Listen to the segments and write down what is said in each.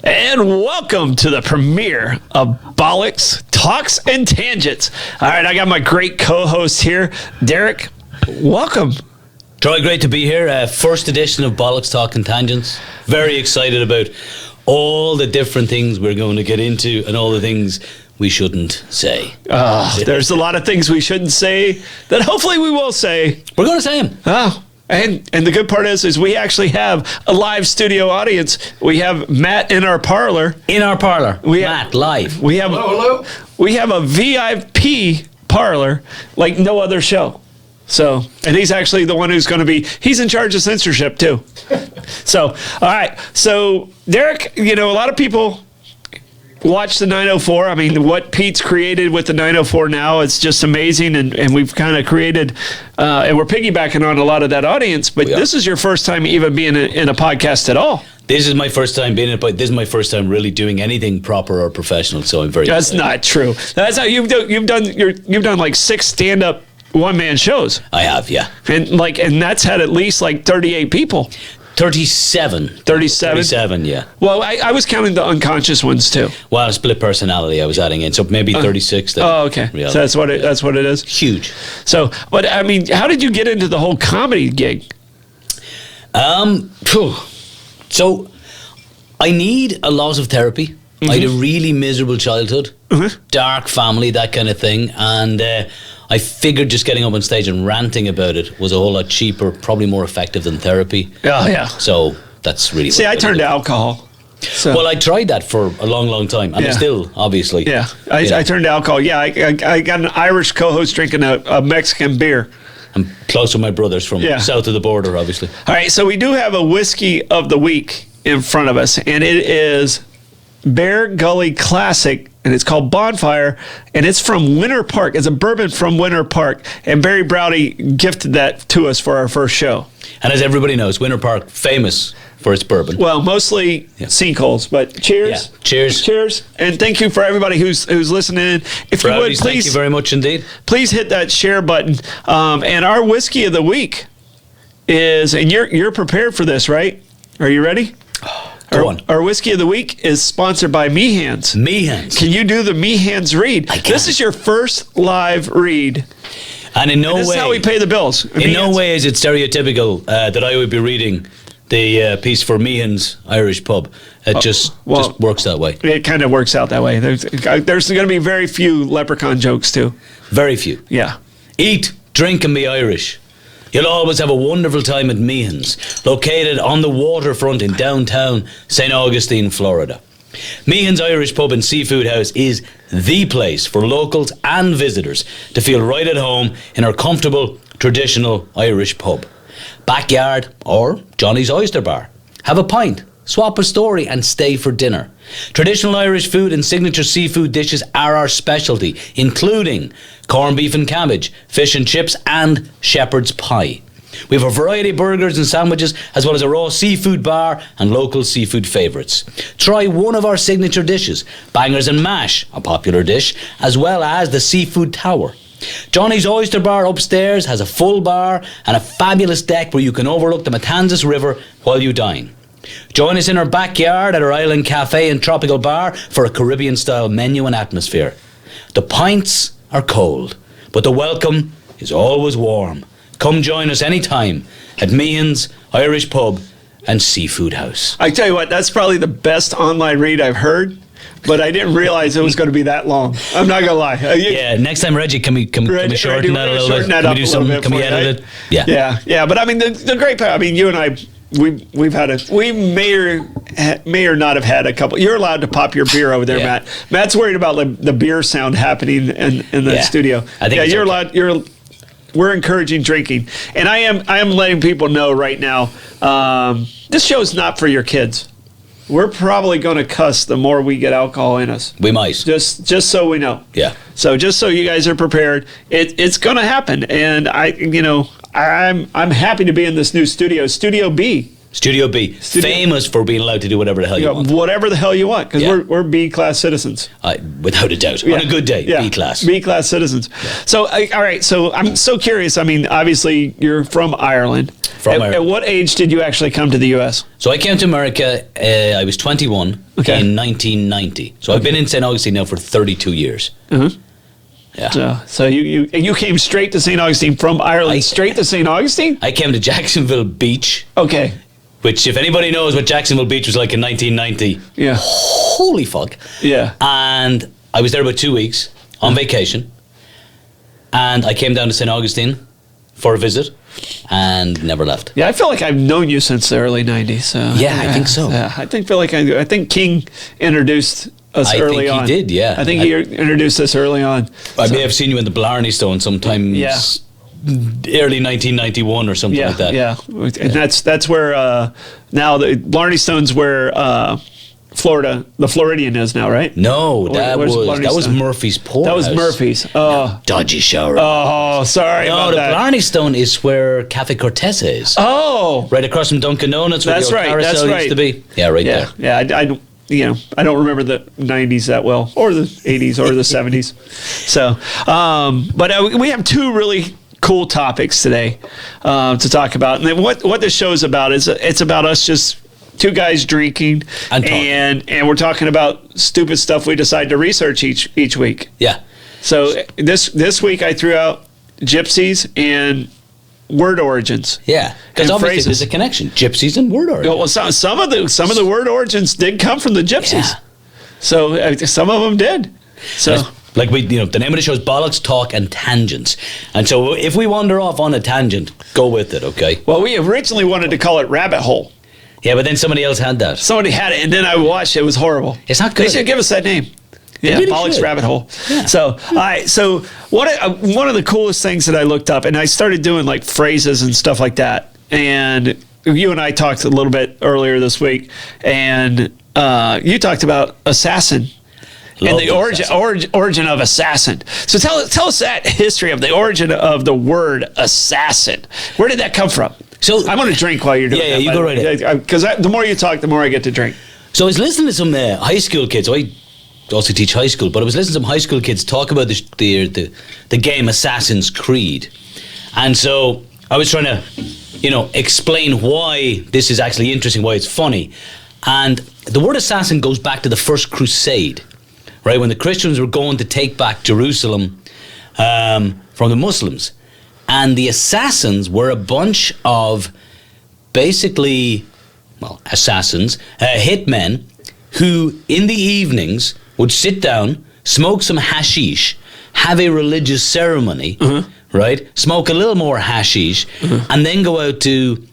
And welcome to the premiere of Bollocks, Talks, and Tangents. All right, I got my great co-host here, Derek. Welcome. Troy, great to be here. First edition of Bollocks, Talk, and Tangents. Very excited about all the different things we're going to get into and all the things we shouldn't say. There's a lot of things we shouldn't say that hopefully we will say. We're going to say them. Oh. And the good part is we actually have a live studio audience. We have Matt in our parlor. Matt, live. We have hello. We have a VIP parlor like no other show. So, and he's actually the one who's going to be, he's in charge of censorship too. So, all right. So, Derek, a lot of people watch the 904. I mean, what Pete's created with the 904 now, it's just amazing. And we've kind of created, and we're piggybacking on a lot of that audience. But this is your first time even being in a podcast at all. This is my first time being in it, but this is my first time really doing anything proper or professional. So I'm very That's excited. not true. That's how you've done like 6 stand-up one-man shows. I have, yeah. And that's had at least like 38 people. 37. 37, yeah. Well, I was counting the unconscious ones too. Well, split personality I was adding in, so maybe 36. Oh, okay. Reality. So that's what it is. Huge. So, but I mean, how did you get into the whole comedy gig? So I need a lot of therapy. I had a really miserable childhood, dark family, that kind of thing, and I figured just getting up on stage and ranting about it was a whole lot cheaper, probably more effective than therapy. Oh, yeah. So that's really... See, I turned to alcohol. So. Well, I tried that for a long, long time, and I still, obviously. Yeah, I turned to alcohol. Yeah, I got an Irish co-host drinking a Mexican beer. I'm close with my brothers from south of the border, obviously. All right, so we do have a whiskey of the week in front of us, and it is Bear Gully Classic, and it's called Bonfire, and it's from Winter Park. It's a bourbon from Winter Park, and Barry Browdy gifted that to us for our first show. And as everybody knows, Winter Park, famous for its bourbon. Well, mostly sinkholes, but cheers. Yeah. Cheers. Cheers. And thank you for everybody who's listening. If you would, please. Thank you very much indeed. Please hit that share button. And our whiskey of the week is, and you're prepared for this, right? Are you ready? Go on. Our whiskey of the week is sponsored by Meehan's. Meehan's. Can you do the Meehan's read? I can. This is your first live read. And in no way... This is how we pay the bills. In no way is it stereotypical that I would be reading the piece for Meehan's Irish Pub. It just works that way. It kind of works out that way. There's going to be very few leprechaun jokes, too. Very few. Yeah. Eat, drink, and be Irish. You'll always have a wonderful time at Meehan's, located on the waterfront in downtown St. Augustine, Florida. Meehan's Irish Pub and Seafood House is the place for locals and visitors to feel right at home in our comfortable, traditional Irish pub. Backyard or Johnny's Oyster Bar. Have a pint, swap a story, and stay for dinner. Traditional Irish food and signature seafood dishes are our specialty, including corned beef and cabbage, fish and chips, and shepherd's pie. We have a variety of burgers and sandwiches, as well as a raw seafood bar and local seafood favourites. Try one of our signature dishes, bangers and mash, a popular dish, as well as the seafood tower. Johnny's Oyster Bar upstairs has a full bar and a fabulous deck where you can overlook the Matanzas River while you dine. Join us in our backyard at our Island Cafe and Tropical Bar for a Caribbean-style menu and atmosphere. The pints are cold, but the welcome is always warm. Come join us anytime at Meehan's Irish Pub and Seafood House. I tell you what, that's probably the best online read I've heard, but I didn't realize it was going to be that long. I'm not going to lie. Yeah, next time, Reggie, can we shorten that a little bit? Can we do something? Can we edit it? Yeah. But I mean, the great part, I mean, you and I, we may or not have had a couple. You're allowed to pop your beer over there, Matt. Matt's worried about the beer sound happening in the studio. I think you're allowed. We're encouraging drinking, and I am letting people know right now. This show's not for your kids. We're probably going to cuss the more we get alcohol in us. We might. Just so we know. Yeah. So just so you guys are prepared, it's going to happen, and I'm happy to be in this new studio, Studio B. Studio B. Famous for being allowed to do whatever the hell you want. Whatever the hell you want, because Yeah. we're B-class citizens. Without a doubt. On a good day, B-class. B-class citizens. So, all right. So I'm so curious. I mean, obviously, you're from Ireland. At what age did you actually come to the U.S.? So I came to America, I was 21 in 1990. So I've been in St. Augustine now for 32 years. Uh-huh. Yeah. So you came straight to St. Augustine from Ireland, straight to St. Augustine? I came to Jacksonville Beach. Okay. Which, if anybody knows what Jacksonville Beach was like in 1990, Yeah. holy fuck. Yeah. And I was there about 2 weeks on vacation. And I came down to St. Augustine for a visit and never left. Yeah, I feel like I've known you since the early 90s. So Yeah, I think so. Yeah, I think King introduced us early on. I think he did, yeah. I think he introduced us early on. I may have seen you in the Blarney Stone sometime early 1991 or something like that. Yeah, and that's where now the Blarney Stone's where Florida, the Floridian is now, right? No, that Where's Blarney was Stone? Murphy's Poorhouse. That was Murphy's. Oh, Dodgy shower. oh, sorry No, about the that. Blarney Stone is where Cafe Cortese is. Oh, Right across from Dunkin' Donuts where That's the old right, carousel that's used to be. Yeah, right yeah, there. yeah. I don't, I don't remember the 90s that well, or the 80s, or the 70s. So, but we have two really cool topics today to talk about. And then what this show is about is it's about us just two guys drinking And talking. and we're talking about stupid stuff we decide to research each week. Yeah. So this week I threw out gypsies and word origins. Yeah. Because And obviously phrases. there's a connection. Gypsies and word origin. Well, some of the word origins did come from the gypsies. Yeah. So some of them did. So Like the name of the show is Bollocks, Talk and Tangents. And so if we wander off on a tangent, go with it, okay? well, we originally wanted to call it Rabbit Hole. Yeah, but then somebody else had that. Somebody had it, and then I watched it. It was horrible. It's not They good. should give us that name. Yeah, really Bollocks should. Rabbit Hole. Yeah. So, all right. So, one of the coolest things that I looked up, and I started doing like phrases and stuff like that. And you and I talked a little bit earlier this week, and you talked about assassin. Love And the origin of assassin. So tell us that history of the origin of the word assassin. Where did that come from? So- I'm going to drink while you're doing Yeah, that. you go right ahead. Because the more you talk, the more I get to drink. So I was listening to some high school kids. I also teach high school, but I was listening to some high school kids talk about the game Assassin's Creed. And so I was trying to, explain why this is actually interesting, why it's funny. And the word assassin goes back to the First Crusade, right? When the Christians were going to take back Jerusalem from the Muslims. And the assassins were a bunch of basically, assassins, hitmen, who in the evenings would sit down, smoke some hashish, have a religious ceremony, right? Smoke a little more hashish, and then go out to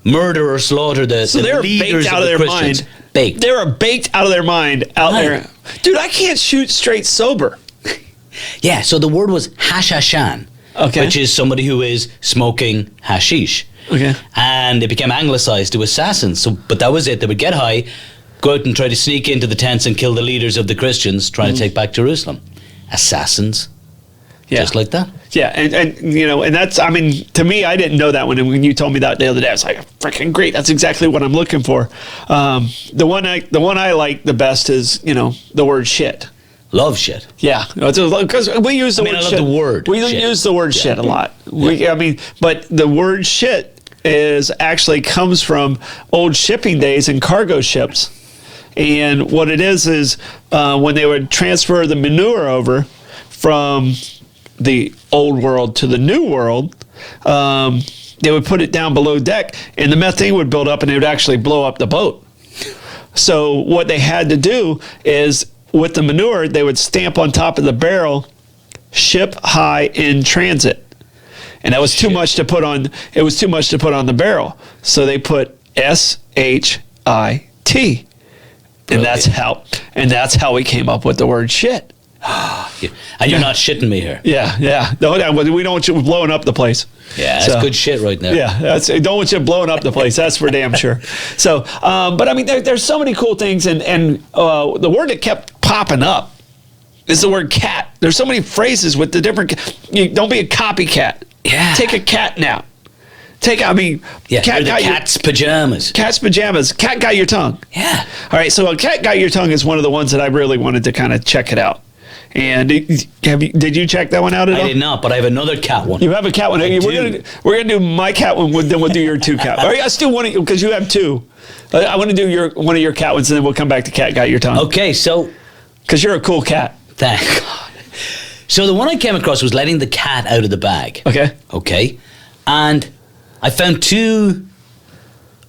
murder or slaughter the So they were leaders baked out of of the their Christians. mind. Baked. They were baked out of their mind out Right. there. Dude, I can't shoot straight sober. Yeah, so the word was hashashan, Okay. which is somebody who is smoking hashish. Okay. And it became anglicized to assassins. So, but that was it. They would get high, go out and try to sneak into the tents and kill the leaders of the Christians trying to take back Jerusalem. Assassins. Yeah. Just like that. Yeah, and that's, I mean, to me, I didn't know that when you told me that the other day. I was like, freaking great. That's exactly what I'm looking for. The one I like the best is, the word shit. Love shit. Yeah, because we use the I mean, word I love shit. the word We shit. use the word shit a lot. But the word shit actually comes from old shipping days and cargo ships. And what it is when they would transfer the manure over from the old world to the new world, they would put it down below deck, and the methane would build up, and it would actually blow up the boat. So what they had to do is, with the manure, they would stamp on top of the barrel, "Ship high in transit," and that was too much to put on. It was too much to put on the barrel, so they put SHIT, and that's how we came up with the word shit. And you're not shitting me here. Yeah. No, we don't want you blowing up the place. Yeah, that's So- good shit right there. Yeah, don't want you blowing up the place. That's for damn sure. So, but I mean, there's so many cool things, and the word that kept popping up is the word cat. There's so many phrases with the different. Don't be a copycat. Yeah. Take a cat nap. I mean, Yeah, cat they're the got cat's pajamas. cat's pajamas. Cat got your tongue. Yeah. All right, so a cat got your tongue is one of the ones that I really wanted to kind of check it out. And did you check that one out at all? I did not, but I have another cat one. You have a cat one. We're do. gonna do my cat one. Then we'll do your two cat. All right, let's do one because you have two. I want to do one of your cat ones, and then we'll come back to cat got your tongue. Okay, so Because you're a cool cat. thank God. So the one I came across was letting the cat out of the bag. Okay. Okay. And I found two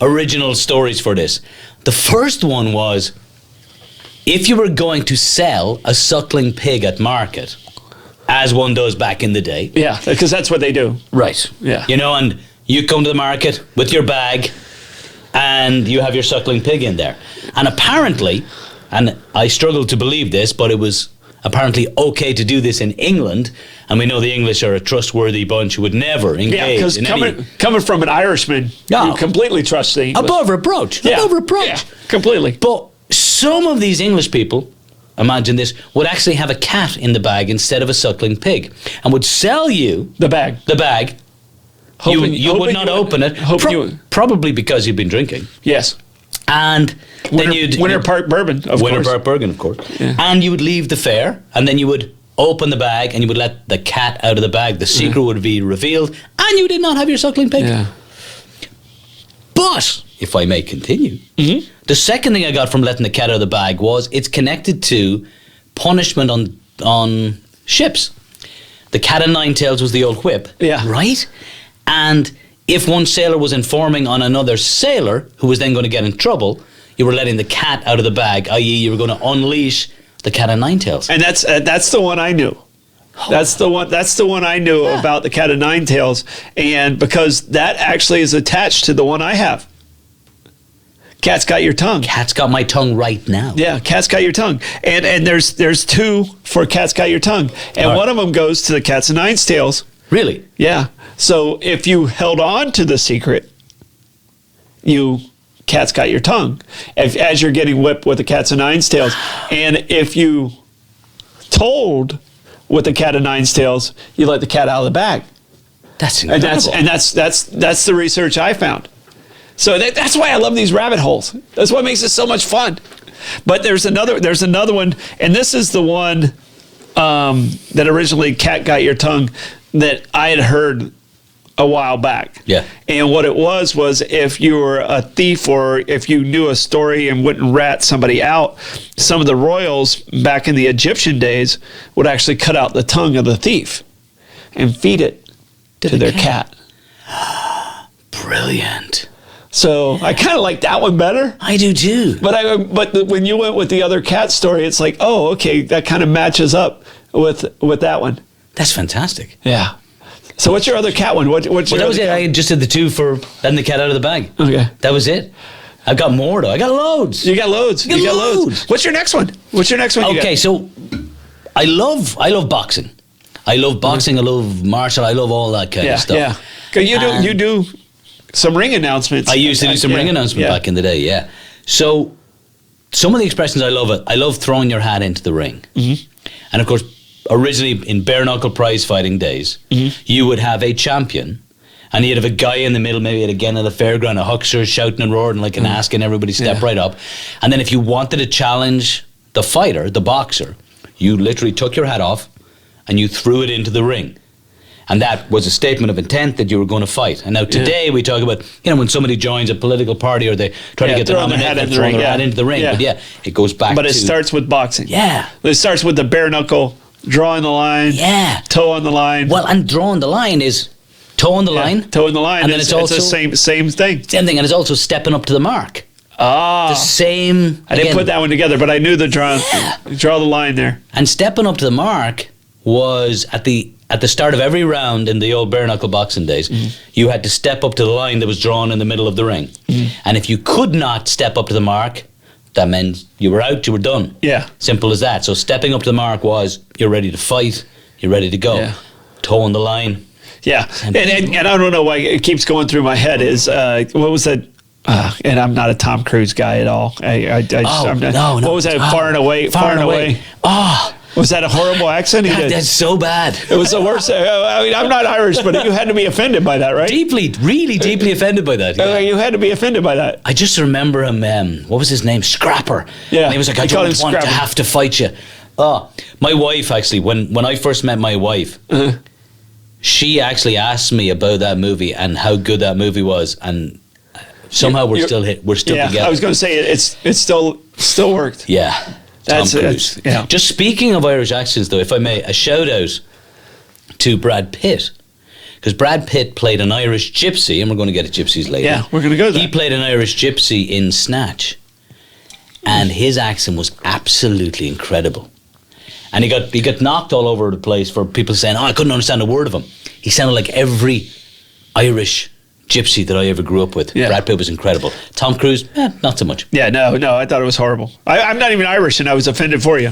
original stories for this. The first one was if you were going to sell a suckling pig at market, as one does back in the day. Yeah, because that's what they do. Right. Yeah. You know, and you come to the market with your bag and you have your suckling pig in there. And apparently, and I struggle to believe this, but it was apparently okay to do this in England. And we know the English are a trustworthy bunch who would never engage Yeah, because in coming from an Irishman, No. you completely trust the English. above reproach. Yeah, Above reproach. yeah, completely. But some of these English people, imagine this, would actually have a cat in the bag instead of a suckling pig and would sell you The bag. the bag. Hoping- you would hoping not you- open it, hoping you would. probably because you've been drinking. Yes. And then you'd... Winter Park bourbon, of Winter course. Park Bourbon, of course. Yeah. And you would leave the fair, and then you would open the bag, and you would let the cat out of the bag. The secret would be revealed, and you did not have your suckling pig. Yeah. But, if I may continue, the second thing I got from letting the cat out of the bag was it's connected to punishment on ships. The cat o' nine tails was the old whip. Yeah. Right? And if one sailor was informing on another sailor who was then going to get in trouble, you were letting the cat out of the bag, i.e. you were going to unleash the cat o' nine tails. And that's the one I knew. That's the one I knew about the cat of nine tails, and because that actually is attached to the one I have. Cat's got your tongue. Cat's got my tongue right now. Yeah, cat's got your tongue, and there's two for cat's got your tongue, and All right. one of them goes to the cat's of nine tails. Really? Yeah. So if you held on to the secret, cat's got your tongue. As you're getting whipped with the cat's of nine tails, and if you told with the cat of nine tails, you let the cat out of the bag. That's And incredible. that's the research I found. So that's why I love these rabbit holes. That's what makes it so much fun. But there's another one, and this is the one that originally cat got your tongue that I had heard a while back. Yeah. And what it was if you were a thief or if you knew a story and wouldn't rat somebody out, some of the royals back in the Egyptian days would actually cut out the tongue of the thief and feed it to the their cat. cat. Brilliant. So I kind of like that one better. I do too. But when you went with the other cat story, it's like, oh, okay, that kind of matches up with that one. That's fantastic. Yeah. So what's your other cat one? What's Well, your that was other it. I just did the two for letting the cat out of the bag. Okay. That was it. I've got more though. I got loads. You got loads. You got loads. What's your next one? What's your next one? you Okay, got? so I love boxing. I love boxing. I love martial. I love all that kind Yeah, of stuff. yeah. 'Cause you do some ring announcements. I used to do some Yeah, ring announcement yeah. back in the day. Yeah. So some of the expressions I love it. I love throwing your hat into the ring. Mm-hmm. And of course, originally in bare knuckle prize fighting days, you would have a champion. And you'd have a guy in the middle, maybe again at a fairground, a huckster shouting and roaring like an ass, and everybody step Yeah. right up. And then if you wanted to challenge the fighter, the boxer, you literally took your hat off and you threw it into the ring. And that was a statement of intent that you were going to fight. And now today we talk about, when somebody joins a political party or they try to get the throwing their hat nomination, in the throwing ring, their yeah. hat into the ring. Yeah. But yeah, it goes back But to... it starts with boxing. Yeah. It starts with the bare knuckle, drawing the line. Yeah. Toe on the line. Well, and drawing the line is toe on the Yeah, line. toe on the line. And then it's it's also... the same thing. Same thing, and it's also stepping up to the mark. Ah. The same... I didn't again, put that one together, but I knew the draw the line there. And stepping up to the mark was at the start of every round in the old bare knuckle boxing days. You had to step up to the line that was drawn in the middle of the ring. And if you could not step up to the mark, that meant you were out, you were done. Yeah. Simple as that. So stepping up to the mark was you're ready to fight, you're ready to go. Yeah. Toe on the line. Yeah. And I don't know why it keeps going through my head is, what was that? And I'm not a Tom Cruise guy at all. I'm not, no. What was that? Far and away. Far and away. Oh, Was that a horrible accent he did? That's so bad. It was the worst. I mean, I'm not Irish, but you had to be offended by that, right? Really deeply offended by that. Yeah. You had to be offended by that. I just remember him. What was his name? Scrapper. Yeah. And he was like, I They called don't him want to Scrapper. have to fight you. Oh, my wife actually. When I first met my wife, she actually asked me about that movie and how good that movie was, and somehow we're still Yeah, together. I was going to say it's still worked. Yeah. Tom Cruise. yeah. Just speaking of Irish accents, though, if I may, a shout out to Brad Pitt. Because Brad Pitt played an Irish gypsy, and we're going to get to gypsies later. Yeah, we're going to go there. He played an Irish gypsy in Snatch, and his accent was absolutely incredible. And he got knocked all over the place for people saying, I couldn't understand a word of him. He sounded like every Irish gypsy that I ever grew up with. Yeah. Brad Pitt was incredible. Tom Cruise, not so much. Yeah, no, I thought it was horrible. I'm not even Irish, and I was offended for you.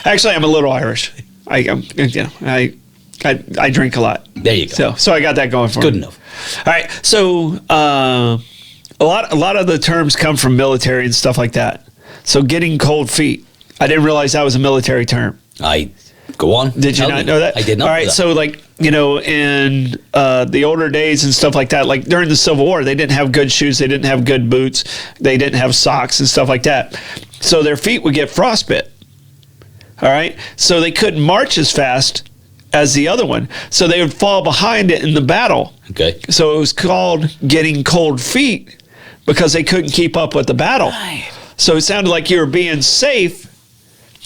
Actually, I'm a little Irish. I drink a lot. There you go. So I got that going for Good me. enough. All right. So a lot of the terms come from military and stuff like that. So getting cold feet. I didn't realize that was a military term. Go on. Did you Tell not me. know that? I did not. All right. know that. So like, in the older days and stuff like that, like during the Civil War, they didn't have good shoes. They didn't have good boots. They didn't have socks and stuff like that. So their feet would get frostbite. All right. So they couldn't march as fast as the other one. So they would fall behind it in the battle. Okay. So it was called getting cold feet because they couldn't keep up with the battle. Right. So it sounded like you were being safe,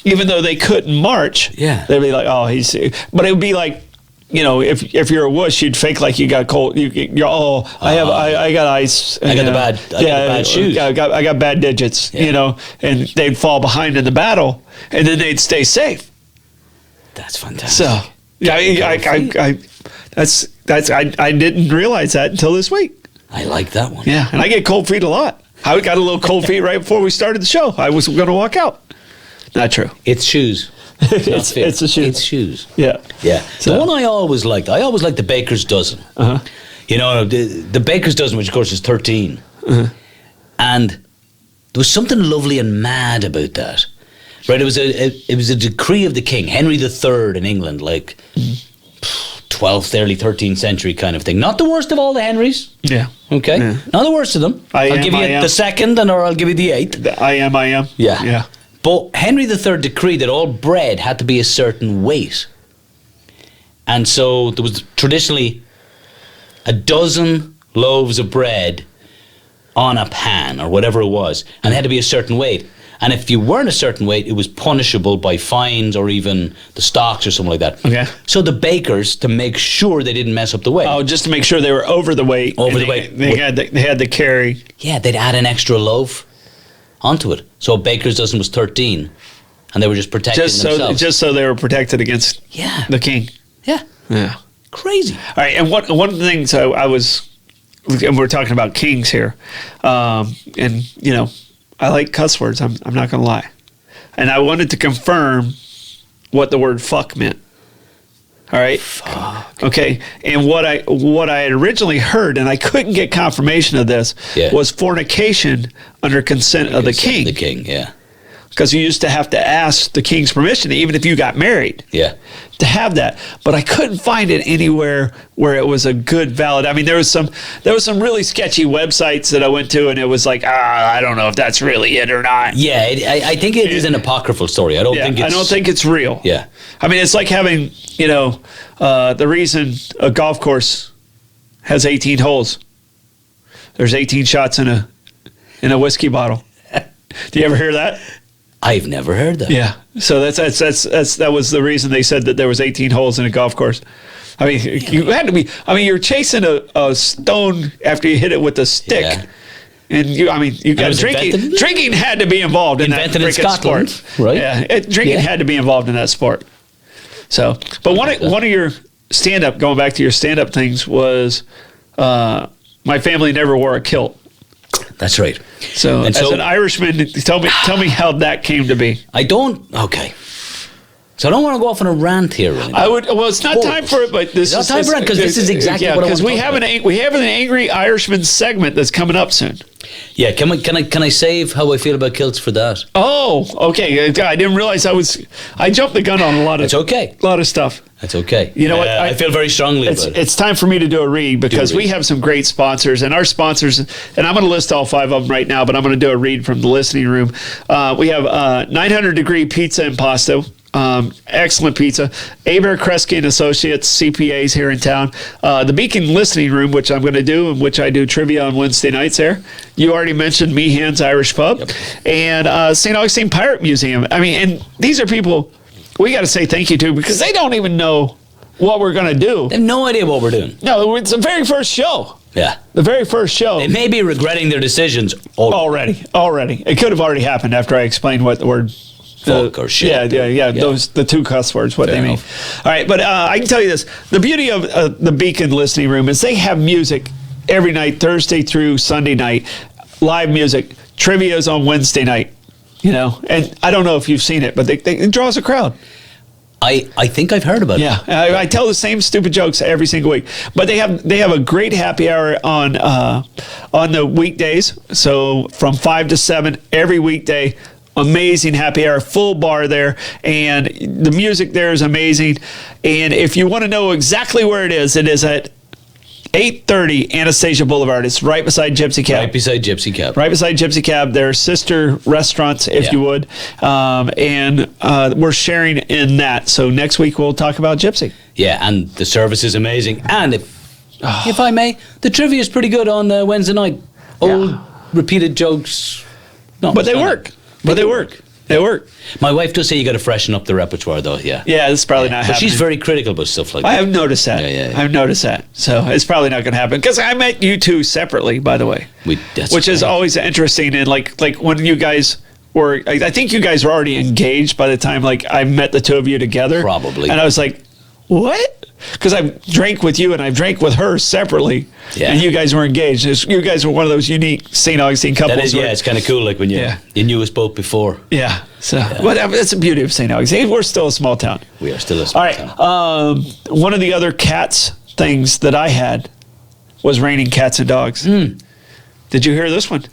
even though they couldn't march. Yeah. They'd be like, oh, he's. But it would be like, if you're a wuss, you'd fake like you got cold. I got ice. I got the bad shoes. I got bad digits. Yeah. And they'd fall behind in the battle, and then they'd stay safe. That's fantastic. So yeah, I didn't realize that until this week. I like that one. Yeah, and I get cold feet a lot. I got a little cold feet right before we started the show. I was going to walk out. Not true. It's shoes. It's the shoes. It's shoes. Yeah. Yeah. So- The one I always liked the Baker's Dozen. Uh-huh. The Baker's Dozen, which of course is 13. Uh-huh. And there was something lovely and mad about that. Right? It was a decree of the king, Henry III in England, like 12th, early 13th century kind of thing. Not the worst of all the Henrys. Yeah. Okay? Yeah. Not the worst of them. I'll give you the second or I'll give you the eighth. I am. Yeah. Yeah. But Henry III decreed that all bread had to be a certain weight. And so there was traditionally a dozen loaves of bread on a pan or whatever it was, and it had to be a certain weight. And if you weren't a certain weight, it was punishable by fines or even the stocks or something like that. Okay. So the bakers, to make sure they didn't mess up the weight, Oh, just to make sure they were over the weight. Over and the weight. They had to carry. yeah, they'd add an extra loaf onto it. So a baker's dozen was 13, and they were just protecting themselves. Just so they were protected against Yeah. the king. Yeah. Yeah. Crazy. All right, and one of the things I was, and we're talking about kings here, and I like cuss words. I'm not going to lie, and I wanted to confirm what the word "fuck" meant. All right. Fuck. Okay. And what I had originally heard, and I couldn't get confirmation of this, Yeah. was fornication under consent of the king. The king, yeah. Because you used to have to ask the king's permission, even if you got married, Yeah. to have that. But I couldn't find it anywhere where it was a good, valid. I mean, there was some really sketchy websites that I went to, and it was like, I don't know if that's really it or not. Yeah, I think it is an apocryphal story. I don't think it's real. Yeah. I mean, it's like having, the reason a golf course has 18 holes. There's 18 shots in a whiskey bottle. Do you ever hear that? I've never heard that. Yeah. So that was the reason they said that there was 18 holes in a golf course. I mean, you had to be. I mean, you're chasing a stone after you hit it with a stick. Yeah. And you got was invented? Drinking had to be involved in Invented that in freaking Scotland, sport, right? Yeah, drinking Yeah. had to be involved in that sport. So, but one of your stand-up, going back to your stand-up things, was my family never wore a kilt. That's right. So, as an Irishman, tell me how that came to be. I don't. Okay. So I don't want to go off on a rant here. Really. I would. Well, it's not time for it, but this It's not time for it, 'cause this is exactly what I because want to we talk have about. we have an Angry Irishman segment that's coming up soon. Yeah, can I save how I feel about kilts for that? Oh, okay. I didn't realize I jumped the gun on a lot of. It's okay. A lot of stuff. That's okay. You know what? I feel very strongly about it. It's time for me to do a read because read. we have some great sponsors, and our sponsors, and I'm going to list all 5 of them right now, but I'm going to do a read from the listening room. We have 900 Degree Pizza and Pasto. Excellent pizza. Aber Kresge and Associates, CPAs here in town. The Beacon Listening Room, which I'm going to do, and which I do trivia on Wednesday nights there. You already mentioned Meehan's Irish Pub. Yep. And St. Augustine Pirate Museum. I mean, and these are people we got to say thank you to because they don't even know what we're going to do. They have no idea what we're doing. No, it's the very first show. Yeah. The very first show. They may be regretting their decisions Already. It could have already happened after I explained what the word fuck or shit. Yeah. Those the 2 cuss words. What Fair they mean. enough. All right, but I can tell you this: the beauty of the Beacon Listening Room is they have music every night, Thursday through Sunday night, live music. Trivia's on Wednesday night. You know, and I don't know if you've seen it, but it draws a crowd. I think I've heard about it. Yeah, I tell the same stupid jokes every single week, but they have a great happy hour on the weekdays. So from 5 to 7 every weekday, amazing happy hour, full bar there, and the music there is amazing. And if you want to know exactly where it is at 830 Anastasia Boulevard. It's right beside Gypsy Cab. Right beside Gypsy Cab. Right beside Gypsy Cab. They're sister restaurants, if Yeah. you would. And we're sharing in that. So next week we'll talk about Gypsy. Yeah, and the service is amazing. And if I may, the trivia is pretty good on Wednesday night. Old repeated jokes. No, But they work. They work. My wife does say you got to freshen up the repertoire, though. Yeah. Yeah, it's probably not But happening. she's very critical about stuff like I that. have noticed that. Yeah. I've noticed that. So it's probably not going to happen. Because I met you two separately, by the way. That's Which is right. always interesting. And like when you guys were, I think you guys were already engaged by the time like I met the two of you together. Probably. And I was like, what? Because I've drank with you and I've drank with her separately. Yeah. And you guys were engaged. You guys were one of those unique St. Augustine couples. That is, where- it's kind of cool. Like when you knew us both before. Yeah. So But that's the beauty of St. Augustine. We're still a small town. We are still a small All right. town. One of the other cats things that I had was raining cats and dogs. Did you hear this one?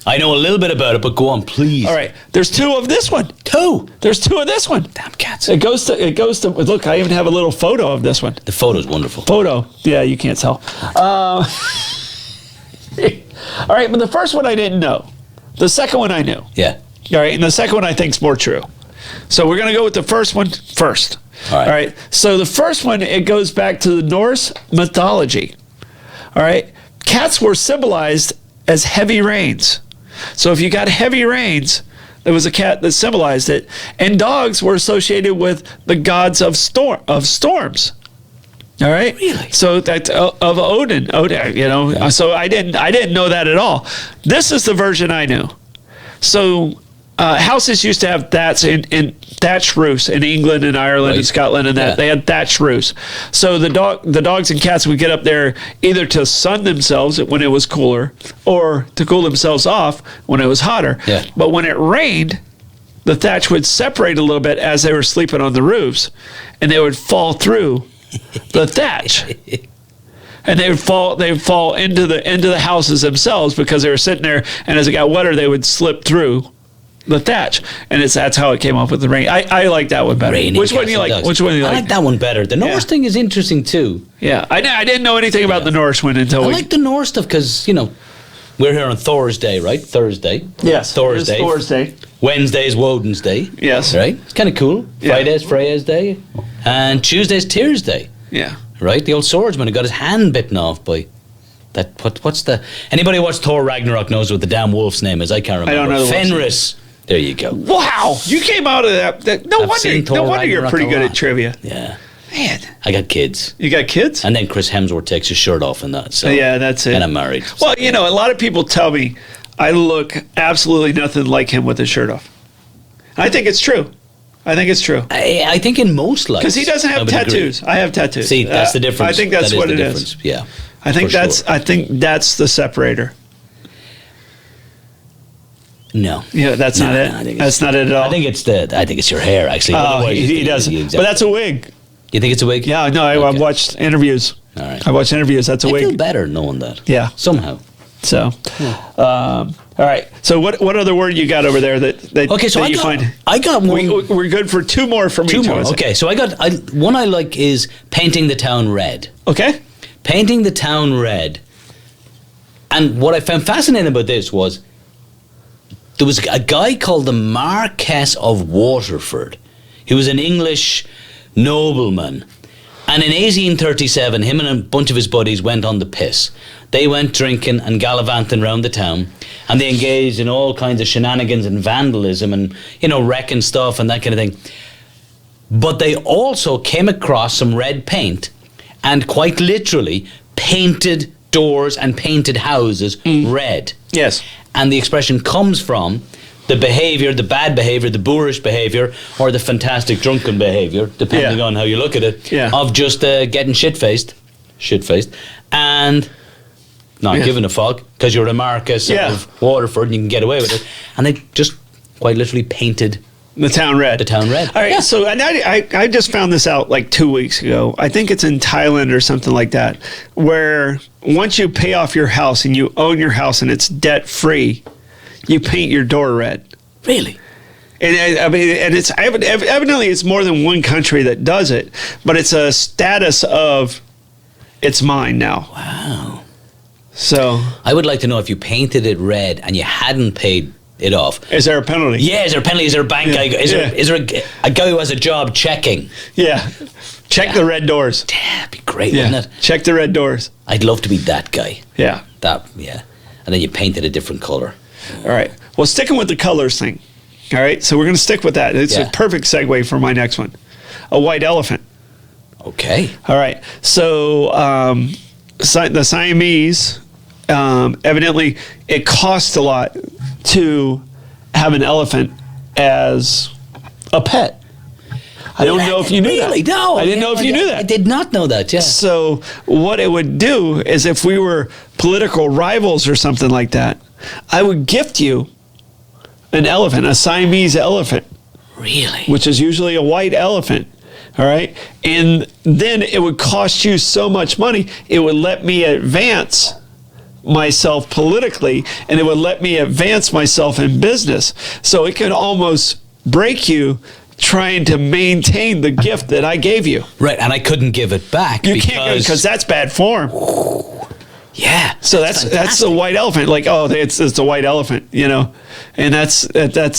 I know a little bit about it, but go on, please. All right. There's 2 of this one. 2. There's 2 of this one. Damn cats. It goes to look, I even have a little photo of this one. The photo's wonderful. Photo. Yeah, you can't tell. All right, but the first one I didn't know. The second one I knew. Yeah. All right, and the second one I think is more true. So we're going to go with the first one first. All right. All right. So the first one, it goes back to the Norse mythology. All right. Cats were symbolized as heavy rains. So if you got heavy rains, there was a cat that symbolized it. And dogs were associated with the gods of storms. All right. Really? So that of Odin, you know. Yeah. So I didn't know that at all. This is the version I knew. So houses used to have thatch roofs in England and Ireland and Scotland and that. Yeah. They had thatch roofs. So the dogs and cats would get up there either to sun themselves when it was cooler or to cool themselves off when it was hotter. Yeah. But when it rained, the thatch would separate a little bit as they were sleeping on the roofs, and they would fall through the thatch. And they'd fall into the houses themselves because they were sitting there, and as it got wetter, they would slip through the thatch, and that's how it came up with the rain. I like that one better. Raining Which one do you cats and like? dogs. Which one do you I like? like that one better. The Norse thing is interesting too. Yeah, I didn't know anything about the Norse one until I we. like the Norse stuff because, you know, we're here on Thursday, right? Thursday. Yes, Thursday. it's Thursday. Wednesday is Woden's Day. Yes. Right? It's kind of cool. Yeah. Friday's Freya's Day. And Tuesday's Tears Day. Yeah. Right? The old swordsman who got his hand bitten off by that. What's the. Anybody who watched Thor Ragnarok knows what the damn wolf's name is. I can't remember. don't know the wolf's name. Fenris. There you go. Wow, you came out of that. No seen Thor wonder you're Ragnarok pretty a good lot. at trivia. Yeah. Man, I got kids. you got kids? And then Chris Hemsworth takes his shirt off in that. So Yeah, that's it. And I'm married. Well, you know, a lot of people tell me I look absolutely nothing like him with his shirt off. I think it's true. I think in most lives. Because he doesn't I have would agree. tattoos. I have tattoos. See, that's the difference. I think that's That what the it difference. is. Yeah. I think for that's sure. I think that's the separator. No. Yeah, that's not it. I think That's not it at all. I think it's your hair actually. Oh, Otherwise, he it's does. the But exact- that's a wig. You think it's a wig? Yeah, no, I've Okay. watched interviews. All right. I watched interviews. That's a I feel wig. better knowing that. Yeah. Somehow. So, all right. So, what other word you got over there that Okay, so that I you got, find? I got one. We're good for two more from Two each more. of us. Okay, so one I like is painting the town red. Okay. Painting the town red. And what I found fascinating about this was there was a guy called the Marquess of Waterford. He was an English nobleman. And in 1837, him and a bunch of his buddies went on the piss. They went drinking and gallivanting around the town, and they engaged in all kinds of shenanigans and vandalism and, wrecking stuff and that kind of thing. But they also came across some red paint and quite literally painted doors and painted houses red. Yes. And the expression comes from the behaviour, the bad behaviour, the boorish behaviour, or the fantastic drunken behaviour, depending Yeah. on how you look at it, Yeah. of just getting shit-faced, and not Yeah. giving a fuck, because you're a Marquess Yeah. of Waterford and you can get away with it. And they just quite literally painted The town red. the town red. All right. Yeah. So, and I just found this out like 2 weeks ago. I think it's in Thailand or something like that, where once you pay off your house and you own your house and it's debt free, you paint your door red. Really? And I mean, and it's evidently it's more than one country that does it, but it's a status of it's mine now. Wow. So, I would like to know if you painted it red and you hadn't paid it off. is there a penalty? Yeah, is there a penalty? Is there a bank guy? Is there a guy who has a job checking? Yeah. Check the red doors. That'd be great, Yeah. wouldn't it? Check the red doors. I'd love to be that guy. Yeah. Yeah. And then you paint it a different colour. All right. Well, sticking with the colors thing. All right. So we're going to stick with that. It's Yeah. a perfect segue for my next one. A white elephant. Okay. All right. So the Siamese, evidently, it costs a lot to have an elephant as a pet. I don't know if you knew really? that. No. I didn't know if you knew that. I did not know that, yeah. So what it would do is if we were political rivals or something like that, I would gift you an elephant, a Siamese elephant, Really? which is usually a white elephant. All right. And then it would cost you so much money, it would let me advance myself politically and it would let me advance myself in business. So it could almost break you trying to maintain the gift that I gave you. Right, and I couldn't give it back You can't because that's bad form. yeah. So that's the white elephant. Like, oh, it's a white elephant, and that's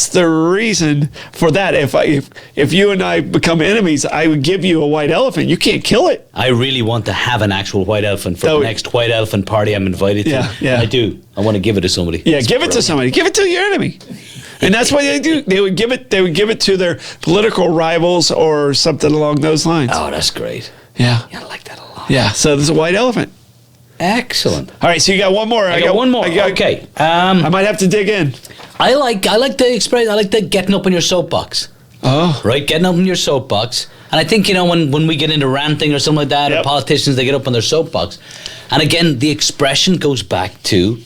the reason for that. If you and I become enemies, I would give you a white elephant. You can't kill it. I really want to have an actual white elephant for That the would- next white elephant party I'm invited to. Yeah, yeah. I do. I want to give it to somebody. Yeah, It's give it to brilliant. somebody. Give it to your enemy. And that's what they do. They would give it to their political rivals or something along those lines. Oh, that's great. Yeah. Yeah, I like that a lot. Yeah. So there's a white elephant. Excellent. All right. So you got one more. I got one more. Okay. I might have to dig in. I like the expression. I like the getting up on your soapbox. Oh. Right, getting up on your soapbox. And I think, when we get into ranting or something like that, or Yep. politicians, they get up on their soapbox. And again, the expression goes back to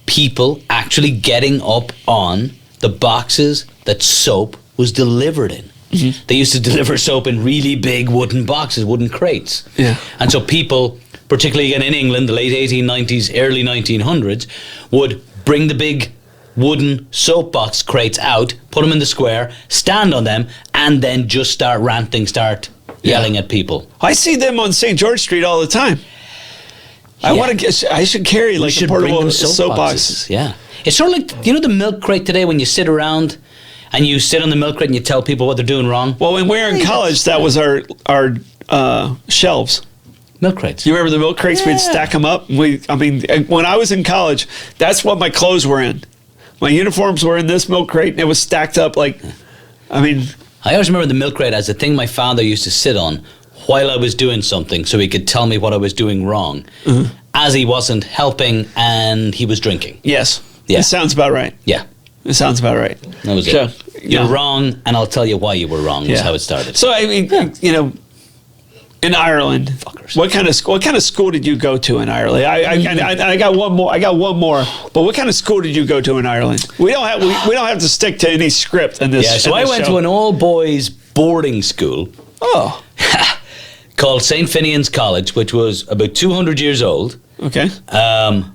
people actually getting up on the boxes that soap was delivered in. Mm-hmm. They used to deliver soap in really big wooden boxes, wooden crates. Yeah. And so people, particularly again in England, the late 1890s, early 1900s, would bring the big wooden soapbox crates out, put them in the square, stand on them, and then just start ranting, start yelling at people. I see them on St. George Street all the time. I Yeah. want to get. I should carry like a should bring portable them soapbox. Yeah. It's sort of like, the milk crate today when you sit around and you sit on the milk crate and you tell people what they're doing wrong. Well, when we were in college, that was our shelves. Milk crates. You remember the milk crates? Yeah. We'd stack them up. When I was in college, that's what my clothes were in. My uniforms were in this milk crate, and it was stacked up like. I always remember the milk crate as the thing my father used to sit on while I was doing something so he could tell me what I was doing wrong, as he wasn't helping and he was drinking. Yes. Yeah. It sounds about right. Yeah, It sounds about right. that was So, it. You're yeah. wrong, and I'll tell you why you were wrong, was how it started. So In Ireland. Fuckers. What kind of school did you go to in Ireland? I got one more. But what kind of school did you go to in Ireland? We don't have to stick to any script in this. Yeah, so I went to an all-boys boarding school. Oh. Called St. Finian's College, which was about 200 years old. Okay.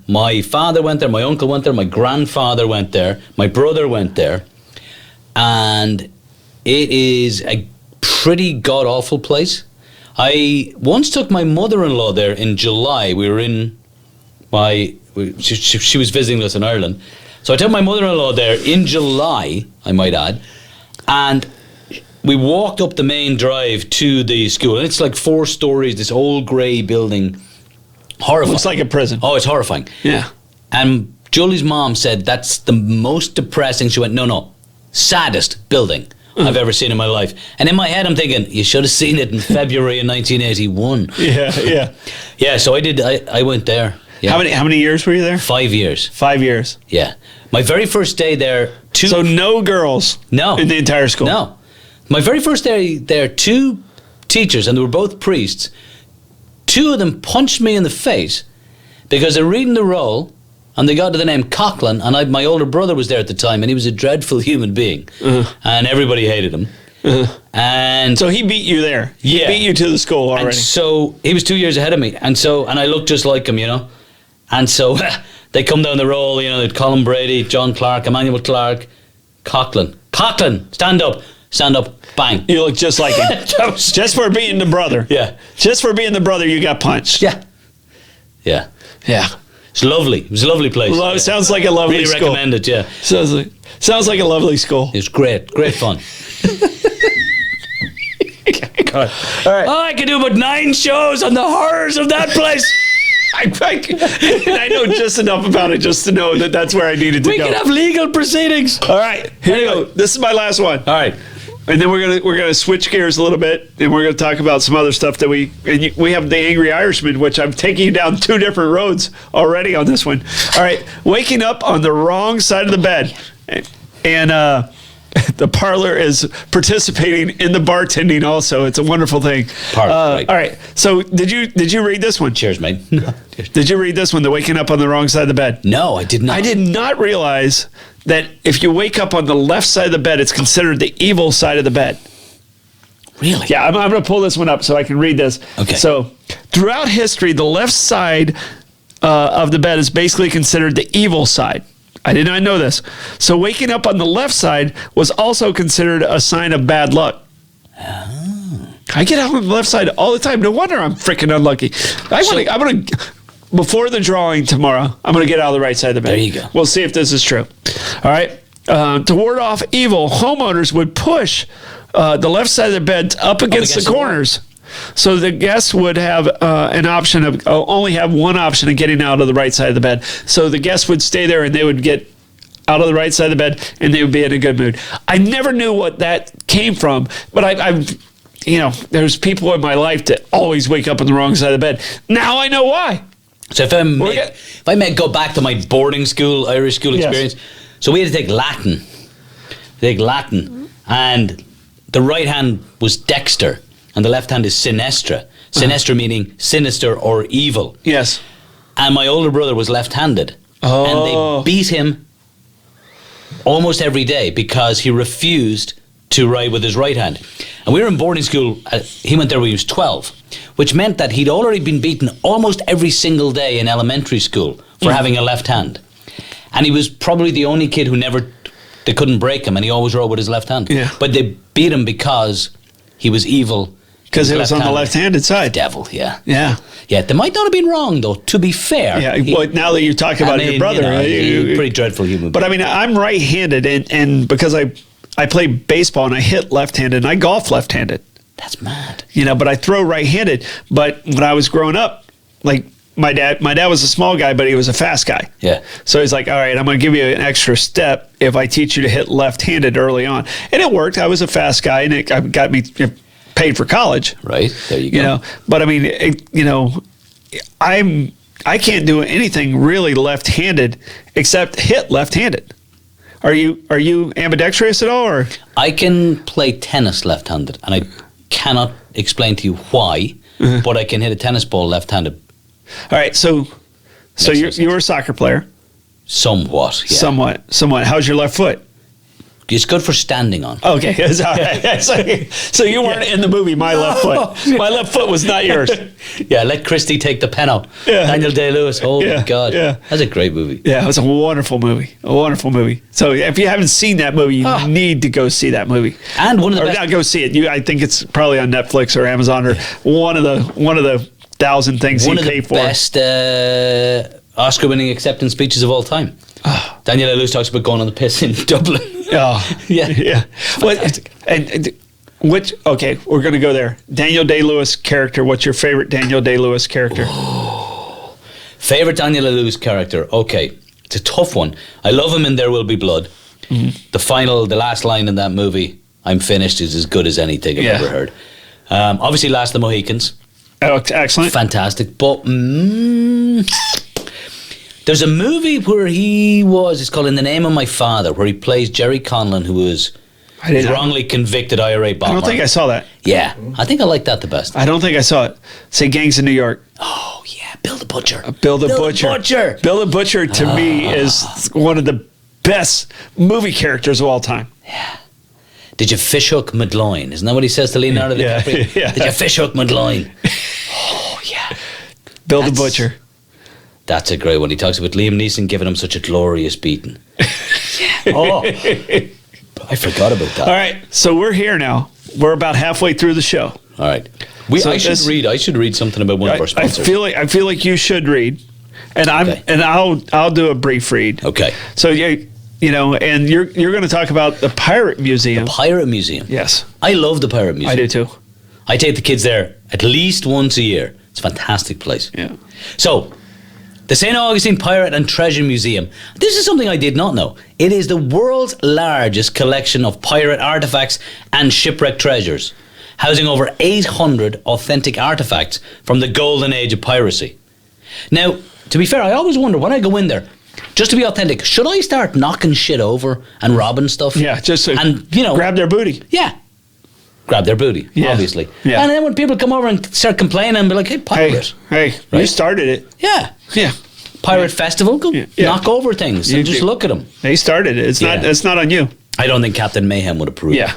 My father went there, my uncle went there, my grandfather went there, my brother went there. And it is a pretty god-awful place. I once took my mother-in-law there in July. We were in she was visiting us in Ireland. So I took my mother-in-law there in July, I might add, and we walked up the main drive to the school. And it's like 4 stories, this old grey building. Horrifying. Looks like a prison. Oh, it's horrifying. Yeah. And Julie's mom said that's the most depressing. She went, no, saddest building I've ever seen in my life. And in my head, I'm thinking, you should have seen it in February of 1981. Yeah. Yeah, so I did. I went there. Yeah. How many years were you there? 5 years. 5 years. Yeah. My very first day there, So no girls. No. In the entire school. No. My very first day there, 2 teachers, and they were both priests. 2 of them punched me in the face because they're reading the roll and they got to the name Coughlin, and my older brother was there at the time, and he was a dreadful human being, and everybody hated him. And so he beat you there. Yeah. He beat you to the school already. And so he was 2 years ahead of me, and I looked just like him, And so they come down the roll, they'd Colin Brady, John Clark, Emmanuel Clark, Coughlin, stand up, bang. You look just like him. Just for being the brother. Yeah. Just for being the brother, you got punched. Yeah. Yeah. It's lovely. It was a lovely place. Well, it sounds like a lovely really school. recommend it, yeah. Sounds like a lovely school. It was great fun. God. All right. I could do about 9 shows on the horrors of that place. I know just enough about it just to know that that's where I needed to We go. could have legal proceedings. All right, here we go. This is my last one. All right. And then we're gonna switch gears a little bit, and we're gonna talk about some other stuff that we have the Angry Irishman, which I'm taking you down 2 different roads already on this one. All right, waking up on the wrong side of the bed, and the parlor is participating in the bartending. Also, it's a wonderful thing. Right. All right, so did you read this one? Cheers, mate. Did you read this one? The waking up on the wrong side of the bed. No, I did not. I did not realize that if you wake up on the left side of the bed, it's considered the evil side of the bed. Really? Yeah, I'm going to pull this one up so I can read this. Okay. So, throughout history, the left side of the bed is basically considered the evil side. I did not know this. So, waking up on the left side was also considered a sign of bad luck. Oh. I get out on the left side all the time. No wonder I'm freaking unlucky. I'm going to before the drawing tomorrow, I'm going to get out of the right side of the bed. There you go. We'll see if this is true. All right. To ward off evil, homeowners would push the left side of the bed up against the corners. So the guests would have an option of only have one option of getting out of the right side of the bed. So the guests would stay there and they would get out of the right side of the bed and they would be in a good mood. I never knew what that came from, but I've there's people in my life that always wake up on the wrong side of the bed. Now I know why. So if I may go back to my boarding school, Irish school experience, so we had to take Latin. And the right hand was Dexter, and the left hand is Sinestra. Sinestra meaning sinister or evil. Yes. And my older brother was left-handed. Oh. And they beat him almost every day because he refused to write with his right hand. And we were in boarding school, he went there when he was 12, which meant that he'd already been beaten almost every single day in elementary school for having a left hand. And he was probably the only kid who they couldn't break him, and he always wrote with his left hand. Yeah. But they beat him because he was evil. Because it was on the left-handed side. Devil, yeah. Yeah. Yeah, they might not have been wrong, though, to be fair. Yeah, well, now that you're talking about your brother. He's a pretty dreadful human being. But I mean, I'm right-handed, and because I play baseball and I hit left-handed and I golf left-handed. That's mad. But I throw right-handed. But when I was growing up, like my dad was a small guy, but he was a fast guy. Yeah. So he's like, all right, I'm going to give you an extra step if I teach you to hit left-handed early on. And it worked. I was a fast guy, and it got me paid for college. Right. There you go. But I mean, I can't do anything really left-handed except hit left-handed. Are you ambidextrous at all, or? I can play tennis left-handed, and I cannot explain to you why. but I can hit a tennis ball left-handed All right, so Makes no you sense. were a soccer player, somewhat. Yeah. somewhat. How's your left foot? It's good for standing on. Okay, it's all right. So you weren't in the movie My Left Foot. My left foot was not yours. Yeah, let Christie take the pen out. Yeah. Daniel Day-Lewis, holy Yeah, God. yeah. That's a great movie. Yeah, it was a wonderful movie. A wonderful movie. So if you haven't seen that movie, you need to go see that movie. And one of the Or best... not go see it. I think it's probably on Netflix or Amazon or one of the 1,000 things One you of pay the for. best Oscar-winning acceptance speeches of all time. Daniel Day-Lewis talks about going on the piss in Dublin. Oh, Yeah. yeah. Fantastic. Which? Okay, we're gonna go there. Daniel Day-Lewis character. What's your favorite Daniel Day-Lewis character? Favorite Daniel Day-Lewis character? Okay, it's a tough one. I love him in There Will Be Blood. The last line in that movie, "I'm finished," is as good as anything I've Yeah. ever heard. Obviously, Last of the Mohicans. Oh, excellent. Fantastic. But there's a movie where it's called In the Name of My Father, where he plays Jerry Conlon, who was I didn't. wrongly convicted IRA bomber. I don't think I saw that. Yeah, I think I like that the best. I don't think I saw it. Say Gangs of New York. Oh, yeah, Bill the Butcher. Bill the Butcher. Butcher. Bill the Butcher to me is one of the best movie characters of all time. Did you fishhook McLoin? Isn't that what he says to Leonardo Yeah, DiCaprio? yeah. Did you fishhook McLoin? Oh, yeah. Bill the That's- Butcher. That's a great one. He talks about Liam Neeson giving him such a glorious beating. Oh, I forgot about that. All right, so we're here now. We're about halfway through the show. All right. So I should read something about one of our I sponsors. feel like you should read, and Okay. I'll do a brief read. Okay. So and you're going to talk about the Pirate Museum. Pirate Museum. Yes, I love the Pirate Museum. I do too. I take the kids there at least once a year. It's a fantastic place. Yeah. So, the St. Augustine Pirate and Treasure Museum. This is something I did not know. It is the world's largest collection of pirate artifacts and shipwreck treasures, housing over 800 authentic artifacts from the golden age of piracy. Now, to be fair, I always wonder when I go in there, just to be authentic, should I start knocking shit over and robbing stuff? Yeah, just to and grab their booty. Yeah. Grab their booty, Yeah. obviously. Yeah. And then when people come over and start complaining and be like, hey, pirate. Hey, you Right. started it. Yeah. Yeah, Pirate Festival, go Yeah. knock over things You and just do. look at them. they started it. It's not on you. I don't think Captain Mayhem would approve. Yeah.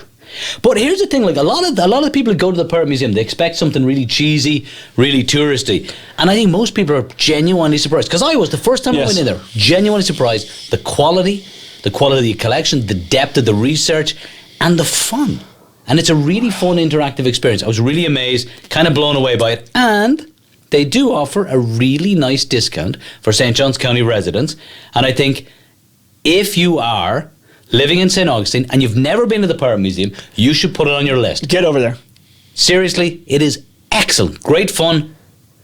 But here's the thing: like a lot of people who go to the Pirate Museum, they expect something really cheesy, really touristy, and I think most people are genuinely surprised. Because I was the first time I Yes. went in there, genuinely surprised. The quality of the collection, the depth of the research, and the fun. And it's a really fun, interactive experience. I was really amazed, kind of blown away by it, and they do offer a really nice discount for St. John's County residents. And I think if you are living in St. Augustine and you've never been to the Pirate Museum, you should put it on your list. Get over there. Seriously, it is excellent. Great fun.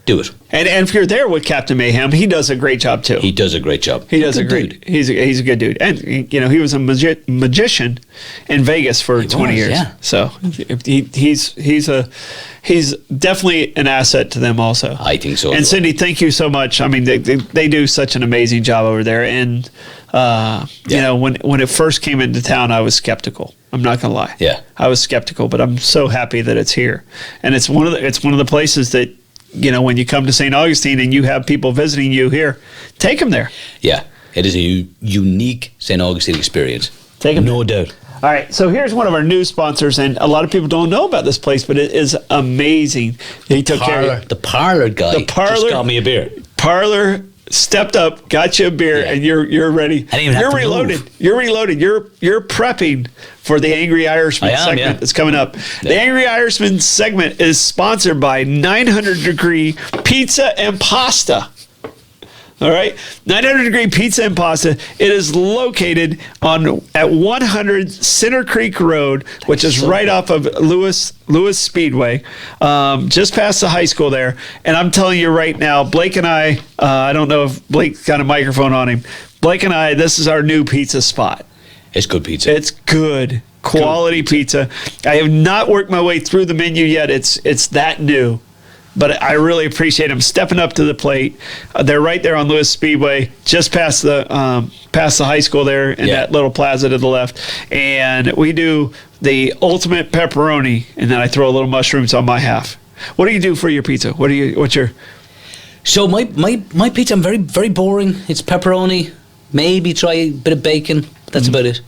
Do it. And if you're there with Captain Mayhem, he does a great job too. He does a great job. He does a Good great. dude. He's a good dude, and he was a magician in Vegas for 20 was, years. yeah. So he's definitely an asset to them also. I think so. And Cindy, thank you so much. I mean, they do such an amazing job over there. And when it first came into town, I was skeptical. I'm not gonna lie. Yeah. I was skeptical, but I'm so happy that it's here. And it's one of the places that, when you come to St. Augustine and you have people visiting you here, take them there. Yeah, it is a unique St. Augustine experience. Take 'em No doubt. All right, so here's one of our new sponsors, and a lot of people don't know about this place, but it is amazing. He took care of The parlor guy The parlor- just got me a beer. Parlor stepped up, got you a beer, Yeah. and you're ready. I didn't even have You're to reloaded. move. You're reloaded. You're prepping for the Angry Irishman I am, segment yeah. that's coming up. The Angry Irishman segment is sponsored by 900 Degree Pizza and Pasta. All right, 900 Degree Pizza and Pasta. It is located at 100 Center Creek Road, which is right off of Lewis Speedway, just past the high school there. And I'm telling you right now, Blake and I don't know if Blake's got a microphone on him. Blake and I, this is our new pizza spot. It's good pizza. It's good quality pizza. I have not worked my way through the menu yet. It's that new. But I really appreciate them stepping up to the plate. They're right there on Lewis Speedway, just past the high school there in that little plaza to the left. And we do the ultimate pepperoni, and then I throw a little mushrooms on my half. What do you do for your pizza? What's your? So my pizza, I'm very, very boring. It's pepperoni, maybe try a bit of bacon. That's about it.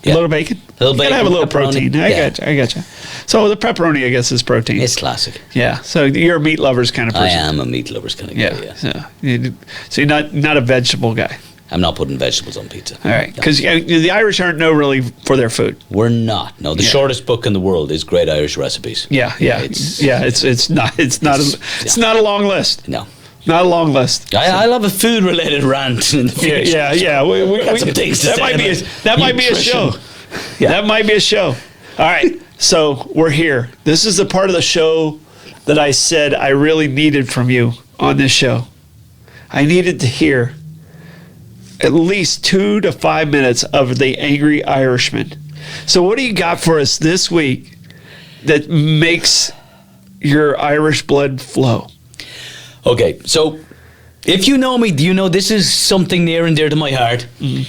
A little bacon? A little You gotta bacon, have a little pepperoni. protein. I gotcha. So the pepperoni, I guess, is protein. It's classic. Yeah. So you're a meat lovers kind of person. I am a meat lover's kind of guy, Yeah. yeah. So you're not a vegetable guy. I'm not putting vegetables on pizza. All right. No. Because the Irish aren't known really for their food. We're not. No, the Yeah. shortest book in the world is Great Irish Recipes. Yeah. It's not a long list. No. Not a long list. I'll have a food related rant in the future. Yeah. We got some things to that say might be about that might be a nutrition. show. Yeah. That might be a show. All right. So we're here. This is the part of the show that I said I really needed from you on this show. I needed to hear at least 2 to 5 minutes of the Angry Irishman. So what do you got for us this week that makes your Irish blood flow? Okay, so if you know me, you know this is something near and dear to my heart. Mm-hmm.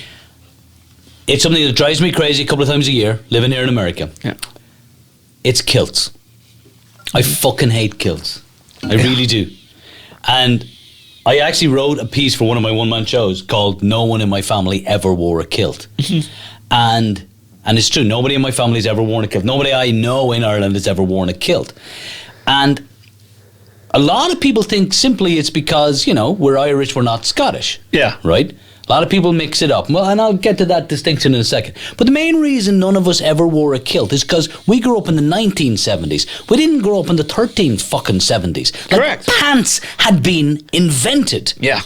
It's something that drives me crazy a couple of times a year, living here in America. Yeah. It's kilts. I fucking hate kilts. I really do. And I actually wrote a piece for one of my one-man shows called "No One in My Family Ever Wore a Kilt," and it's true. Nobody in my family's ever worn a kilt. Nobody I know in Ireland has ever worn a kilt, and a lot of people think simply it's because we're Irish, we're not Scottish. Yeah. Right. A lot of people mix it up. Well, and I'll get to that distinction in a second. But the main reason none of us ever wore a kilt is because we grew up in the 1970s. We didn't grow up in the 1370s. Correct. Pants had been invented. Yeah.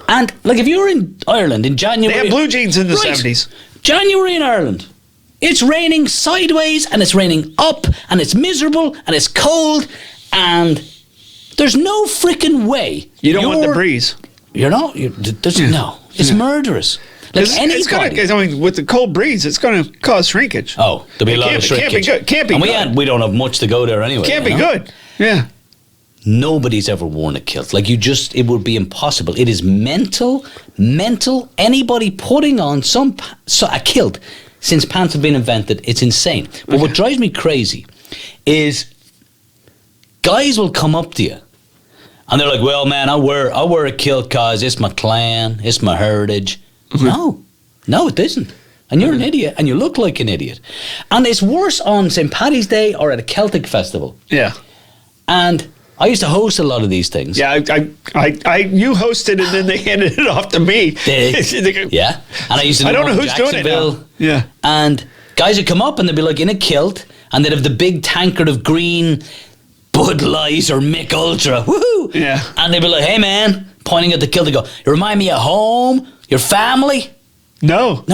And if you were in Ireland in January... They had blue jeans in the Right. 70s. January in Ireland. It's raining sideways and it's raining up and it's miserable and it's cold and there's no freaking way. You don't want the breeze. You're not. No. It's murderous. Like anybody. With the cold breeze, it's going to cause shrinkage. Oh, there'll be a lot of shrinkage. Can't be and good. we don't have much to go there anyway. Can't be good. Yeah. Nobody's ever worn a kilt. It would be impossible. It is mental. Anybody putting on a kilt since pants have been invented, it's insane. But what drives me crazy is guys will come up to you and they're like, well, man, I wear a kilt because it's my clan, it's my heritage. No, it isn't. And you're an idiot, and you look like an idiot. And it's worse on St. Paddy's Day or at a Celtic festival. Yeah. And I used to host a lot of these things. Yeah, you hosted and then they handed it off to me. Yeah. And I used to do I don't know one in who's doing it Jacksonville. now. Yeah. And guys would come up and they'd be like in a kilt, and they'd have the big tankard of green Bud Light or Mick Ultra. Woohoo! Yeah. And they'd be like, hey, man, pointing at the kilt, they go, you remind me of home, your family. No,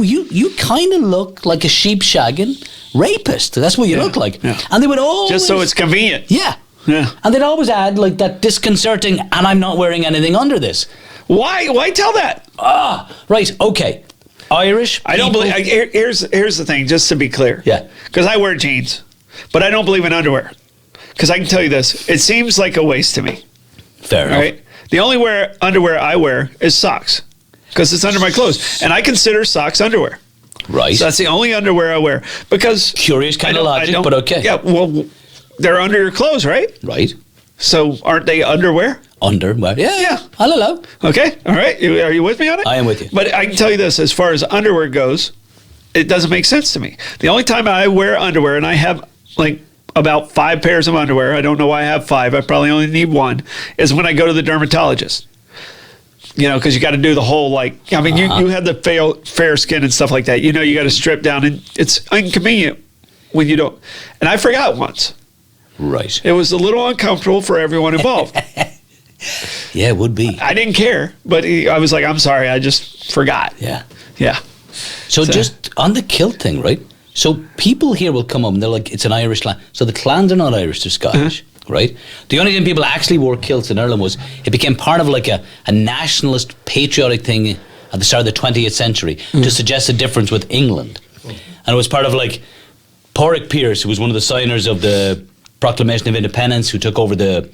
you kind of look like a sheep shagging rapist. That's what you look like. Yeah. And they would always... just so it's convenient. Yeah. Yeah. And they'd always add that disconcerting, and I'm not wearing anything under this. Why tell that? Right, okay. Irish I don't people- believe. Here's the thing, just to be clear. Yeah. Because I wear jeans, but I don't believe in underwear. Because I can tell you this, it seems like a waste to me. Fair enough. Right? The only underwear I wear is socks, because it's under my clothes, and I consider socks underwear. Right. So that's the only underwear I wear. Because Curious kind of logic, but okay. Yeah. Well, they're under your clothes, right? Right. So aren't they underwear? Underwear. Yeah. I'll allow. Okay. All right. Are you with me on it? I am with you. But I can tell you this, as far as underwear goes, it doesn't make sense to me. The only time I wear underwear, and I have about 5 pairs of underwear, I don't know why I have 5, I probably only need 1, is when I go to the dermatologist. Because you got to do the whole, you have the fair skin and stuff like that. You got to strip down, and it's inconvenient when you don't. And I forgot once. Right. It was a little uncomfortable for everyone involved. Yeah, it would be. I didn't care, but I was like, I'm sorry, I just forgot. Yeah. Yeah. So just on the kilt thing, right? So people here will come up and they're like, it's an Irish clan. So the clans are not Irish, they're Scottish, right? The only time people actually wore kilts in Ireland was it became part of a nationalist, patriotic thing at the start of the 20th century to suggest a difference with England. And it was part of Pádraig Pearse, who was one of the signers of the Proclamation of Independence, who took over the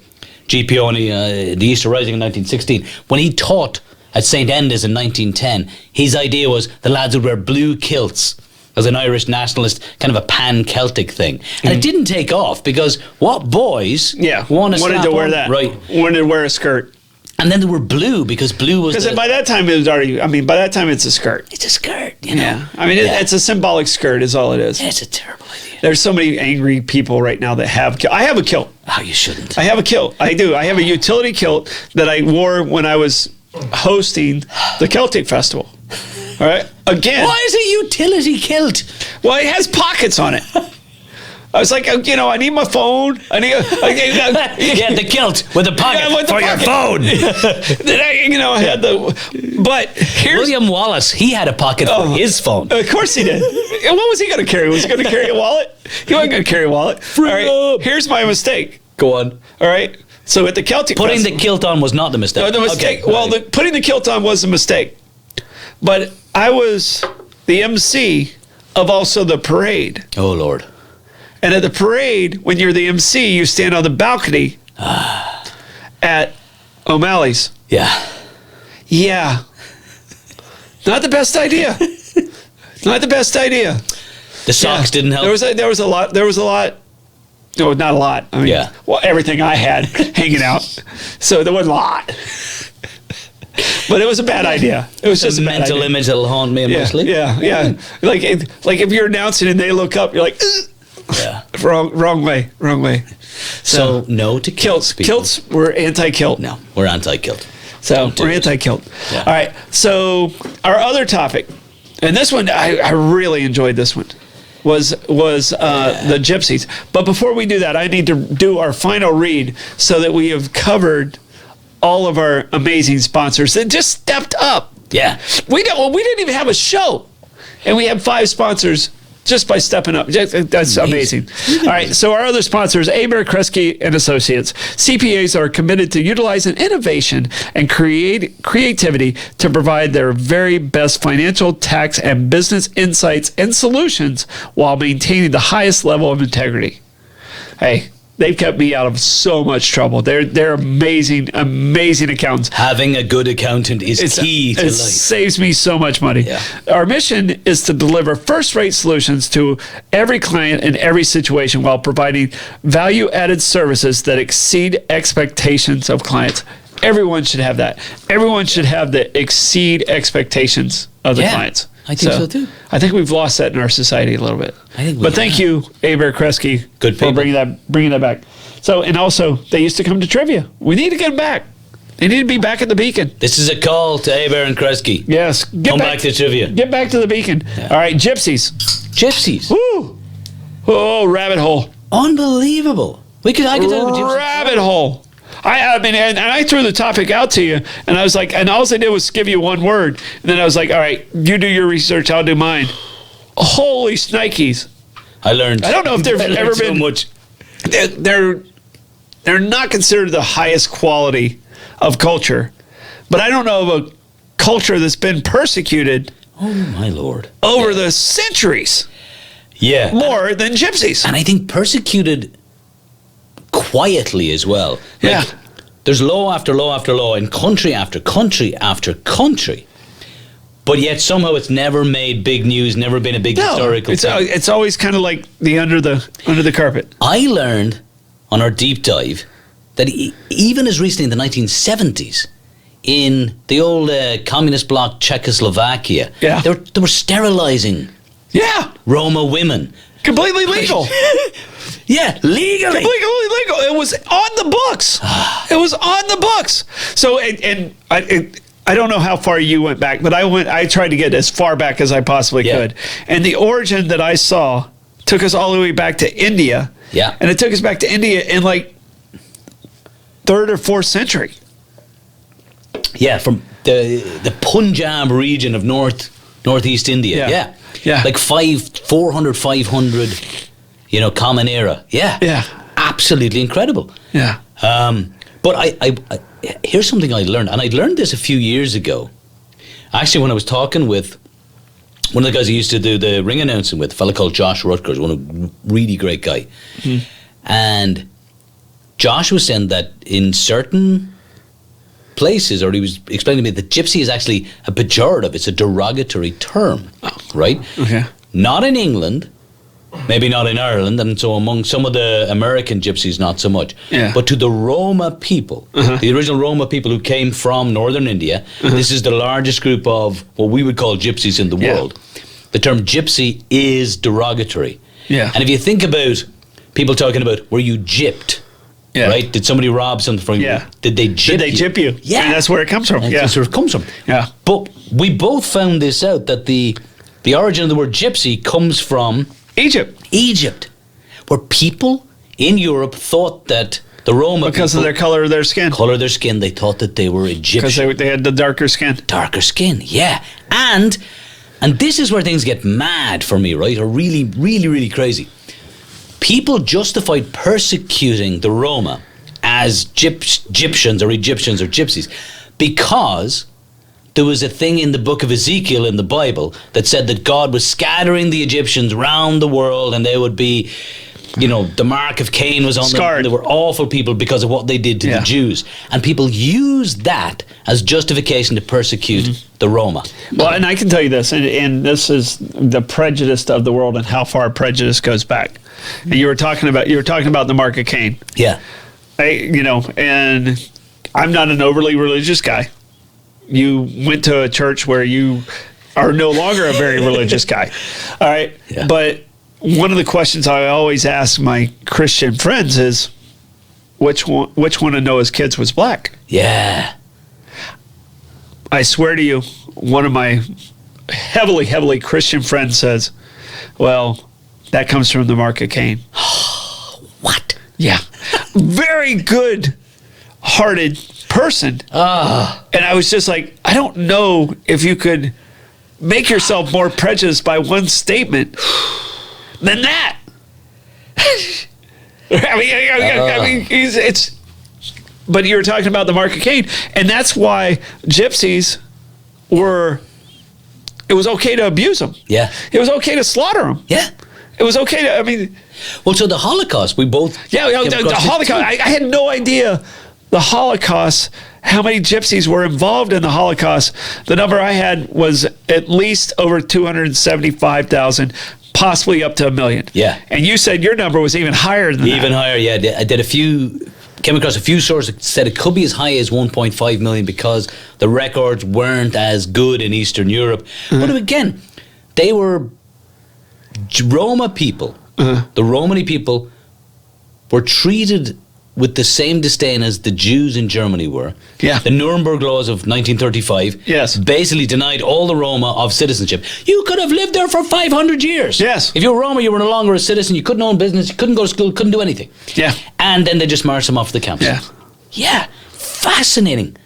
GPO in the Easter Rising in 1916. When he taught at St. Enda's in 1910, his idea was the lads would wear blue kilts as an Irish nationalist, kind of a pan-Celtic thing. And it didn't take off because what boys wanted to wear that. Right. Wanted to wear a skirt. And then there were blue because blue was... Because by that time it was already... I mean, by that time it's a skirt. It's a skirt, you know. Yeah. I mean, it's a symbolic skirt is all it is. It's a terrible idea. There's so many angry people right now that have... I have a kilt. Oh, you shouldn't. I have a kilt. I do. I have a utility kilt that I wore when I was hosting the Celtic Festival. All right? Again. Why is it utility kilt? Well, it has pockets on it. I was like, you know, I need my phone. I need, yeah, the kilt with a pocket for your phone. Then I had the. But here's William Wallace. He had a pocket for his phone. Of course he did. And what was he going to carry? Was he going to carry a wallet? He wasn't going to carry a wallet. All right, here's my mistake. Go on. All right. So at the Celtic putting Festival, the kilt on was not the mistake. No, the mistake. Okay, well, putting the kilt on was a mistake. But I was the MC of also the parade. Oh Lord. And at the parade, when you're the MC, you stand on the balcony at O'Malley's. Yeah. Yeah. Not the best idea. Not the best idea. The socks didn't help. There was a lot. No, not a lot. I mean, well, everything I had hanging out. So there was a lot. But it was a bad idea. It was just a mental bad image that'll haunt me mostly. Yeah. Like if you're announcing and they look up, you're like, ugh. Yeah. Wrong way. So no to kilts. Kilts, we're anti-kilt. No, we're anti-kilt. So we're anti-kilt. Yeah. All right. So our other topic, and this one I really enjoyed. This one was the gypsies. But before we do that, I need to do our final read so that we have covered all of our amazing sponsors that just stepped up. Yeah. We didn't even have a show, and we have 5 sponsors. Just by stepping up. That's amazing. All right. So our other sponsors, Aber Kresge and Associates. CPAs are committed to utilizing innovation and creativity to provide their very best financial, tax, and business insights and solutions while maintaining the highest level of integrity. Hey, they've kept me out of so much trouble. They're amazing accountants. Having a good accountant is key to life. It saves me so much money. Yeah. Our mission is to deliver first-rate solutions to every client in every situation while providing value-added services that exceed expectations of clients. Everyone should have that. Everyone should have the exceed expectations of the clients. I think so too. I think we've lost that in our society a little bit. But thank you, Aber Kresge, for bringing that back. So, and also, they used to come to trivia. We need to get them back. They need to be back at the Beacon. This is a call to Aber and Kresge. Yes. Come back to trivia. Get back to the Beacon. Yeah. All right, gypsies. Gypsies. Woo! Oh, rabbit hole. Unbelievable. I could talk about gypsies. Rabbit hole. I mean, and I threw the topic out to you, and I was like, and all I did was give you one word, and then I was like, all right, you do your research, I'll do mine. Holy shnikes! I learned. I don't know if there's ever so been much. They're not considered the highest quality of culture, but I don't know of a culture that's been persecuted. Oh my Lord! Over the centuries. Yeah. More than gypsies, and I think persecuted quietly as well. Yeah. There's law after law after law in country after country after country. But yet somehow it's never made big news, never been a big historical thing. It's always kind of like the under the carpet. I learned on our deep dive that even as recently in the 1970s, in the old communist bloc Czechoslovakia, they were sterilizing Roma women. Completely legal. Yeah, legally. Completely legal. It was on the books. It was on the books. So, and I don't know how far you went back, but I tried to get as far back as I possibly could. And the origin that I saw took us all the way back to India. Yeah. And it took us back to India in like 3rd or 4th century. Yeah, from the Punjab region of northeast India. Yeah. Like 400, 500, common era. Yeah. Absolutely incredible. Yeah. But I here's something I learned, and I learned this a few years ago. Actually, when I was talking with one of the guys I used to do the ring announcing with, a fella called Josh Rutgers, a really great guy. Mm. And Josh was saying that in certain places, or he was explaining to me that gypsy is actually a pejorative, it's a derogatory term, right? Okay. not in England, maybe not in Ireland, and so among some of the American gypsies, not so much, Yeah. but to the Roma people, the original Roma people who came from northern India. This is the largest group of what we would call gypsies in the Yeah. world. The term gypsy is derogatory. Yeah. And if you think about people talking about, were you gypped? Yeah. Right? Did somebody rob something from you? Yeah. Did they gyp Did they gyp you? Yeah. And that's where it comes from. Yeah. That's where it comes from. Yeah. But we both found this out, that the origin of the word gypsy comes from Egypt, where people in Europe thought that the Roma Because of people, their color of their skin. color of their skin, they thought that they were Because Egyptian. they had the darker skin. Darker skin, yeah. And this is where things get mad for me, right? Or really, really, really crazy. People justified persecuting the Roma as Egyptians or gypsies because there was a thing in the book of Ezekiel in the Bible that said that God was scattering the Egyptians round the world, and they would be, the mark of Cain was on them. Scarred. And they were awful people because of what they did to Yeah. the Jews. And people used that as justification to persecute the Roma. Well, and I can tell you this, and this is the prejudice of the world and how far prejudice goes back. And you were talking about the mark of Cain. Yeah. And I'm not an overly religious guy. You went to a church where you are no longer a very religious guy. All right. Yeah. But one of the questions I always ask my Christian friends is, which one of Noah's kids was black? Yeah. I swear to you, one of my heavily, heavily Christian friends says, well, that comes from the mark of Cain. What? Yeah. Very good hearted person. And I was just like, I don't know if you could make yourself more prejudiced by one statement than that. I mean, it's. But you were talking about the mark of Cain, and that's why gypsies were. It was okay to abuse them. Yeah. It was okay to slaughter them. Yeah. It was okay to. I mean. Well, so the Holocaust, we both. Yeah, came the across this Holocaust. too. I had no idea the Holocaust, how many gypsies were involved in the Holocaust. The number I had was at least over 275,000, possibly up to 1 million. Yeah. And you said your number was even higher than Even that. higher, yeah. I did came across a few sources that said it could be as high as 1.5 million because the records weren't as good in Eastern Europe. But again, they were Roma people. The Romani people were treated with the same disdain as the Jews in Germany were. Yeah. The Nuremberg laws of 1935 Yes. basically denied all the Roma of citizenship. You could have lived there for 500 years. Yes. If you were Roma, you were no longer a citizen. You couldn't own business. You couldn't go to school. Couldn't do anything. Yeah. And then they just marched them off the camps. Yeah. Yeah. Fascinating.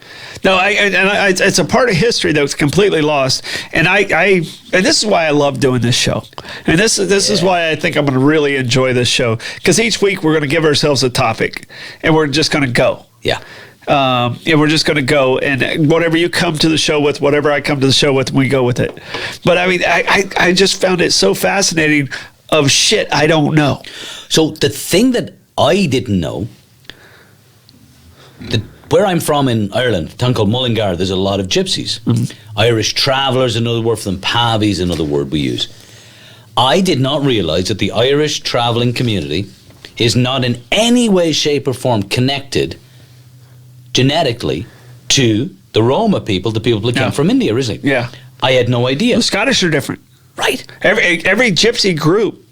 No, it's a part of history that was completely lost, and and this is why I love doing this show, and this is why I think I'm going to really enjoy this show, because each week we're going to give ourselves a topic, and we're just going to go. Yeah. And we're just going to go, and whatever you come to the show with, whatever I come to the show with, we go with it. But I mean, I just found it so fascinating of shit I don't know. So the thing that I didn't know, where I'm from in Ireland, a town called Mullingar, there's a lot of gypsies. Irish travellers, another word for them. Pavies, another word we use. I did not realise that the Irish travelling community is not in any way, shape or form connected genetically to the Roma people, the people that came Yeah. from India originally. Yeah. I had no idea. The Scottish are different. Right. Every gypsy group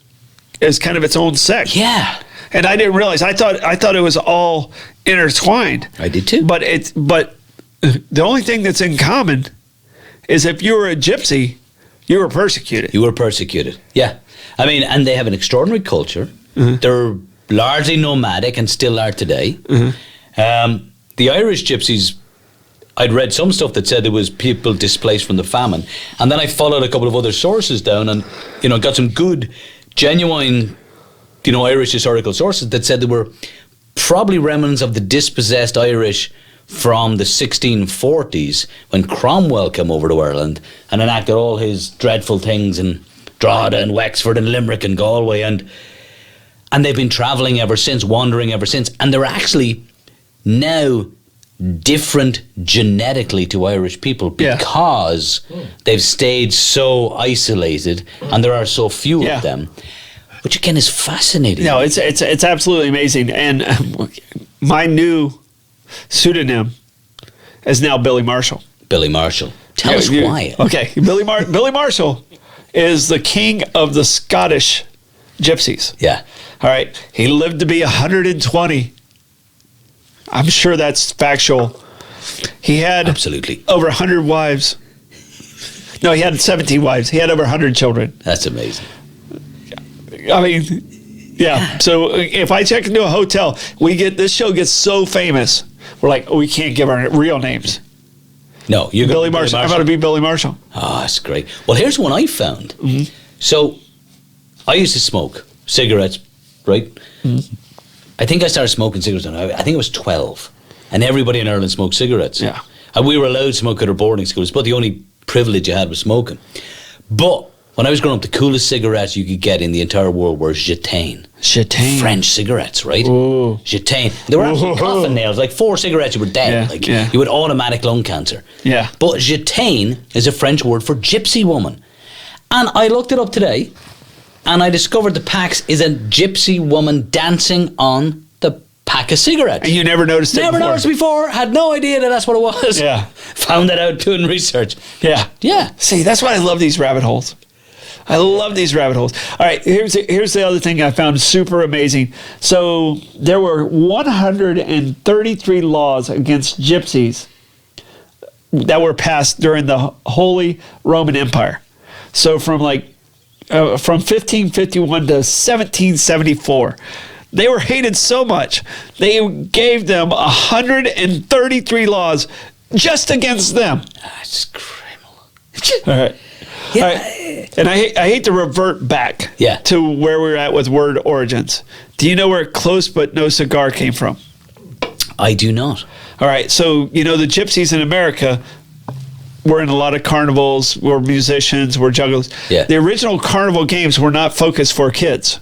is kind of its own sect. Yeah. And I didn't realize. I thought it was all intertwined. I did too. But the only thing that's in common is if you were a gypsy, you were persecuted. You were persecuted. Yeah. I mean, and they have an extraordinary culture. They're largely nomadic and still are today. The Irish gypsies, I'd read some stuff that said there was people displaced from the famine. And then I followed a couple of other sources down and, got some good, genuine, Irish historical sources that said there were probably remnants of the dispossessed Irish from the 1640s when Cromwell came over to Ireland and enacted all his dreadful things in Drogheda and Wexford and Limerick and Galway, and they've been travelling ever since, wandering ever since, and they're actually now different genetically to Irish people Yeah. because they've stayed so isolated and there are so few Yeah. of them, which again is fascinating. No, it's absolutely amazing. And my new pseudonym is now Billy Marshall. Billy Marshall. Tell us why. Okay, Billy Marshall is the king of the Scottish gypsies. Yeah. All right, he lived to be 120. I'm sure that's factual. He had Absolutely. over 100 wives. No, he had 17 wives. He had over 100 children. That's amazing. I mean, yeah. So if I check into a hotel, this show gets so famous. We're like, we can't give our real names. No, you're Billy Marshall. I'm going to be Billy Marshall. Oh, that's great. Well, here's one I found. Mm-hmm. So, I used to smoke cigarettes, right? Mm-hmm. I think I started smoking cigarettes when I think I was 12. And everybody in Ireland smoked cigarettes. Yeah. And we were allowed to smoke at our boarding schools, but the only privilege you had was smoking. But when I was growing up, the coolest cigarettes you could get in the entire world were Gitane. Gitane. French cigarettes, right? Ooh. Gitane. They were absolutely Ooh. coffin nails. Like 4 cigarettes, you were dead. Yeah, Like yeah. you had automatic lung cancer. Yeah. But Gitane is a French word for gypsy woman. And I looked it up today, and I discovered the packs is a gypsy woman dancing on the pack of cigarettes. And you never noticed it Never before. noticed before. Had no idea that that's what it was. Yeah. Found that out doing research. Yeah. Yeah. See, that's why I love these rabbit holes. I love these rabbit holes. All right, here's the other thing I found super amazing. So there were 133 laws against gypsies that were passed during the Holy Roman Empire. So from 1551 to 1774. They were hated so much, they gave them 133 laws just against them. That's criminal. All right. Yeah. All right. And I hate to revert back Yeah. to where we're at with word origins. Do you know where close but no cigar came from? I do not. All right. So, the gypsies in America were in a lot of carnivals, were musicians, were jugglers. Yeah. The original carnival games were not focused for kids.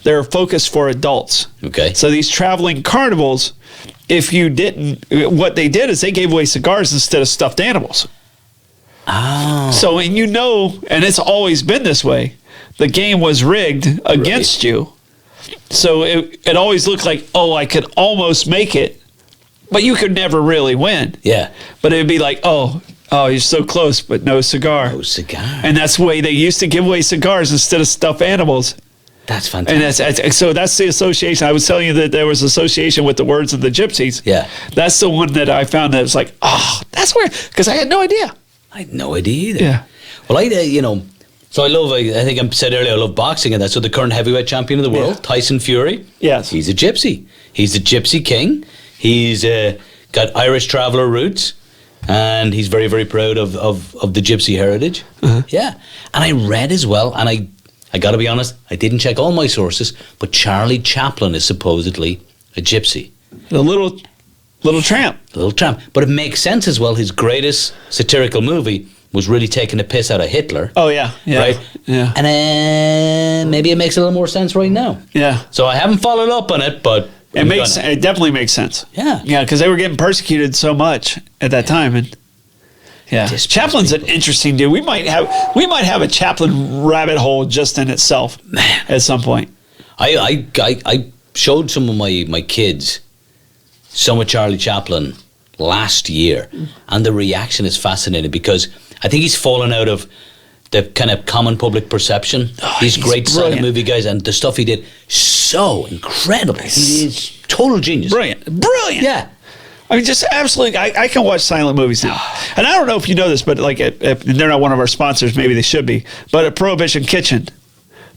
They were focused for adults. Okay. So these traveling carnivals, if you didn't, what they did is they gave away cigars instead of stuffed animals. Oh. So, and it's always been this way, the game was rigged against you. So it always looked like, I could almost make it, but you could never really win. Yeah. But it'd be like, oh, you're so close, but no cigar. No cigar. And that's the way they used to give away cigars instead of stuffed animals. That's fantastic. And so that's the association. I was telling you that there was association with the words of the gypsies. Yeah. That's the one that I found that was like, that's where, because I had no idea. I had no idea either. Yeah. Well, so I think I said earlier, I love boxing, and that's so the current heavyweight champion of the world, Yeah. Tyson Fury. Yes. He's a gypsy. He's a gypsy king. He's got Irish traveller roots, and he's very, very proud of the gypsy heritage. Uh-huh. Yeah. And I read as well, and I got to be honest, I didn't check all my sources, but Charlie Chaplin is supposedly a gypsy. The little tramp. Little tramp. But it makes sense as well. His greatest satirical movie was really taking the piss out of Hitler. Oh, yeah. Yeah. Right? Yeah. And maybe it makes a little more sense right now. Yeah. So I haven't followed up on it, but It definitely makes sense. Yeah. Yeah, because they were getting persecuted so much at that time. And yeah. Dispossessed Chaplin's an people. interesting dude. We might have a Chaplin rabbit hole just in itself at some point. I showed some of my kids some of Charlie Chaplin last year, and the reaction is fascinating because I think he's fallen out of the kind of common public perception. These he's great silent brilliant. movie guys, and the stuff he did, so incredible. He is total genius. Brilliant. Yeah. I mean, just absolutely. I can watch silent movies now, and I don't know if you know this, but like, if they're not one of our sponsors, maybe they should be. But at Prohibition Kitchen,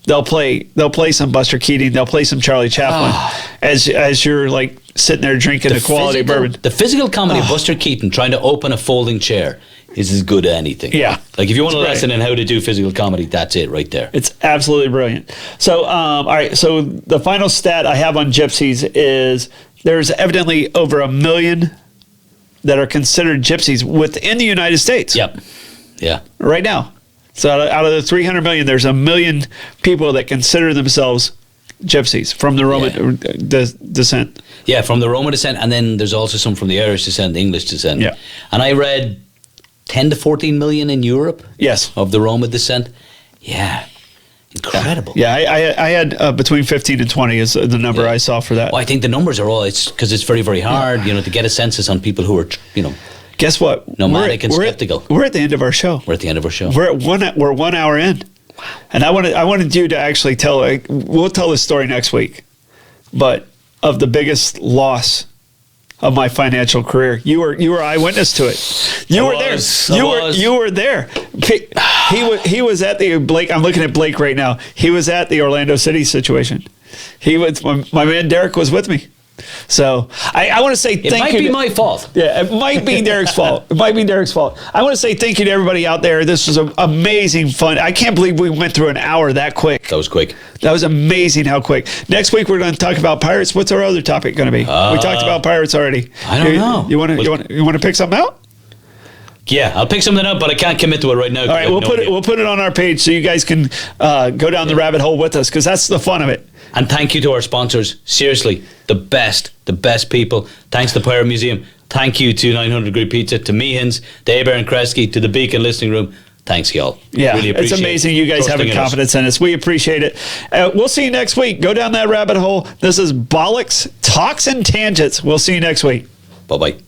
they'll play some Buster Keating, they'll play some Charlie Chaplin, as you're like sitting there drinking a quality bourbon. The physical comedy of Buster Keaton trying to open a folding chair is as good as anything. Yeah. Like if you want a It's lesson in how to do physical comedy, that's it right there. It's absolutely brilliant. So, all right. So the final stat I have on gypsies is there's evidently over 1 million that are considered gypsies within the United States. Yep. Yeah. Right now. So out of the 300 million, there's 1 million people that consider themselves gypsies from the Roman descent. Yeah, from the Roman descent, and then there's also some from the Irish descent, the English descent. Yeah. And I read 10 to 14 million in Europe. Yes. Of the Roma descent. Yeah. Incredible. Yeah, I had between 15 and 20 is the number I saw for that. Well, I think the numbers are all, it's because it's very, very hard, to get a census on people who are, Guess what? nomadic and skeptical. We're at the end of our show. We're at the end of our show. We're 1 hour in. Wow. And I wanted you to actually tell, we'll tell this story next week, but of the biggest loss of my financial career. You were eyewitness to it. You were there. You were there. He was at the Blake. I'm looking at Blake right now. He was at the Orlando City situation. He was my man Derek was with me. So I want to say thank you. It might be my fault. Yeah, it might be Derek's fault. It might be Derek's fault. I want to say thank you to everybody out there. This was amazing fun. I can't believe we went through an hour that quick. That was quick. That was amazing how quick. Next week we're going to talk about pirates. What's our other topic going to be? We talked about pirates already. I don't know. You want to pick something out? Yeah, I'll pick something up, but I can't commit to it right now. All right, we'll put it on our page so you guys can go down the rabbit hole with us, because that's the fun of it. And thank you to our sponsors. Seriously, the best people. Thanks to the Pirate Museum. Thank you to 900 Degree Pizza, to Meehan's, to Abear and Kresge, to the Beacon Listening Room. Thanks, y'all. Yeah, really it's amazing you guys having confidence in us. We appreciate it. We'll see you next week. Go down that rabbit hole. This is Bollocks, Talks and Tangents. We'll see you next week. Bye-bye.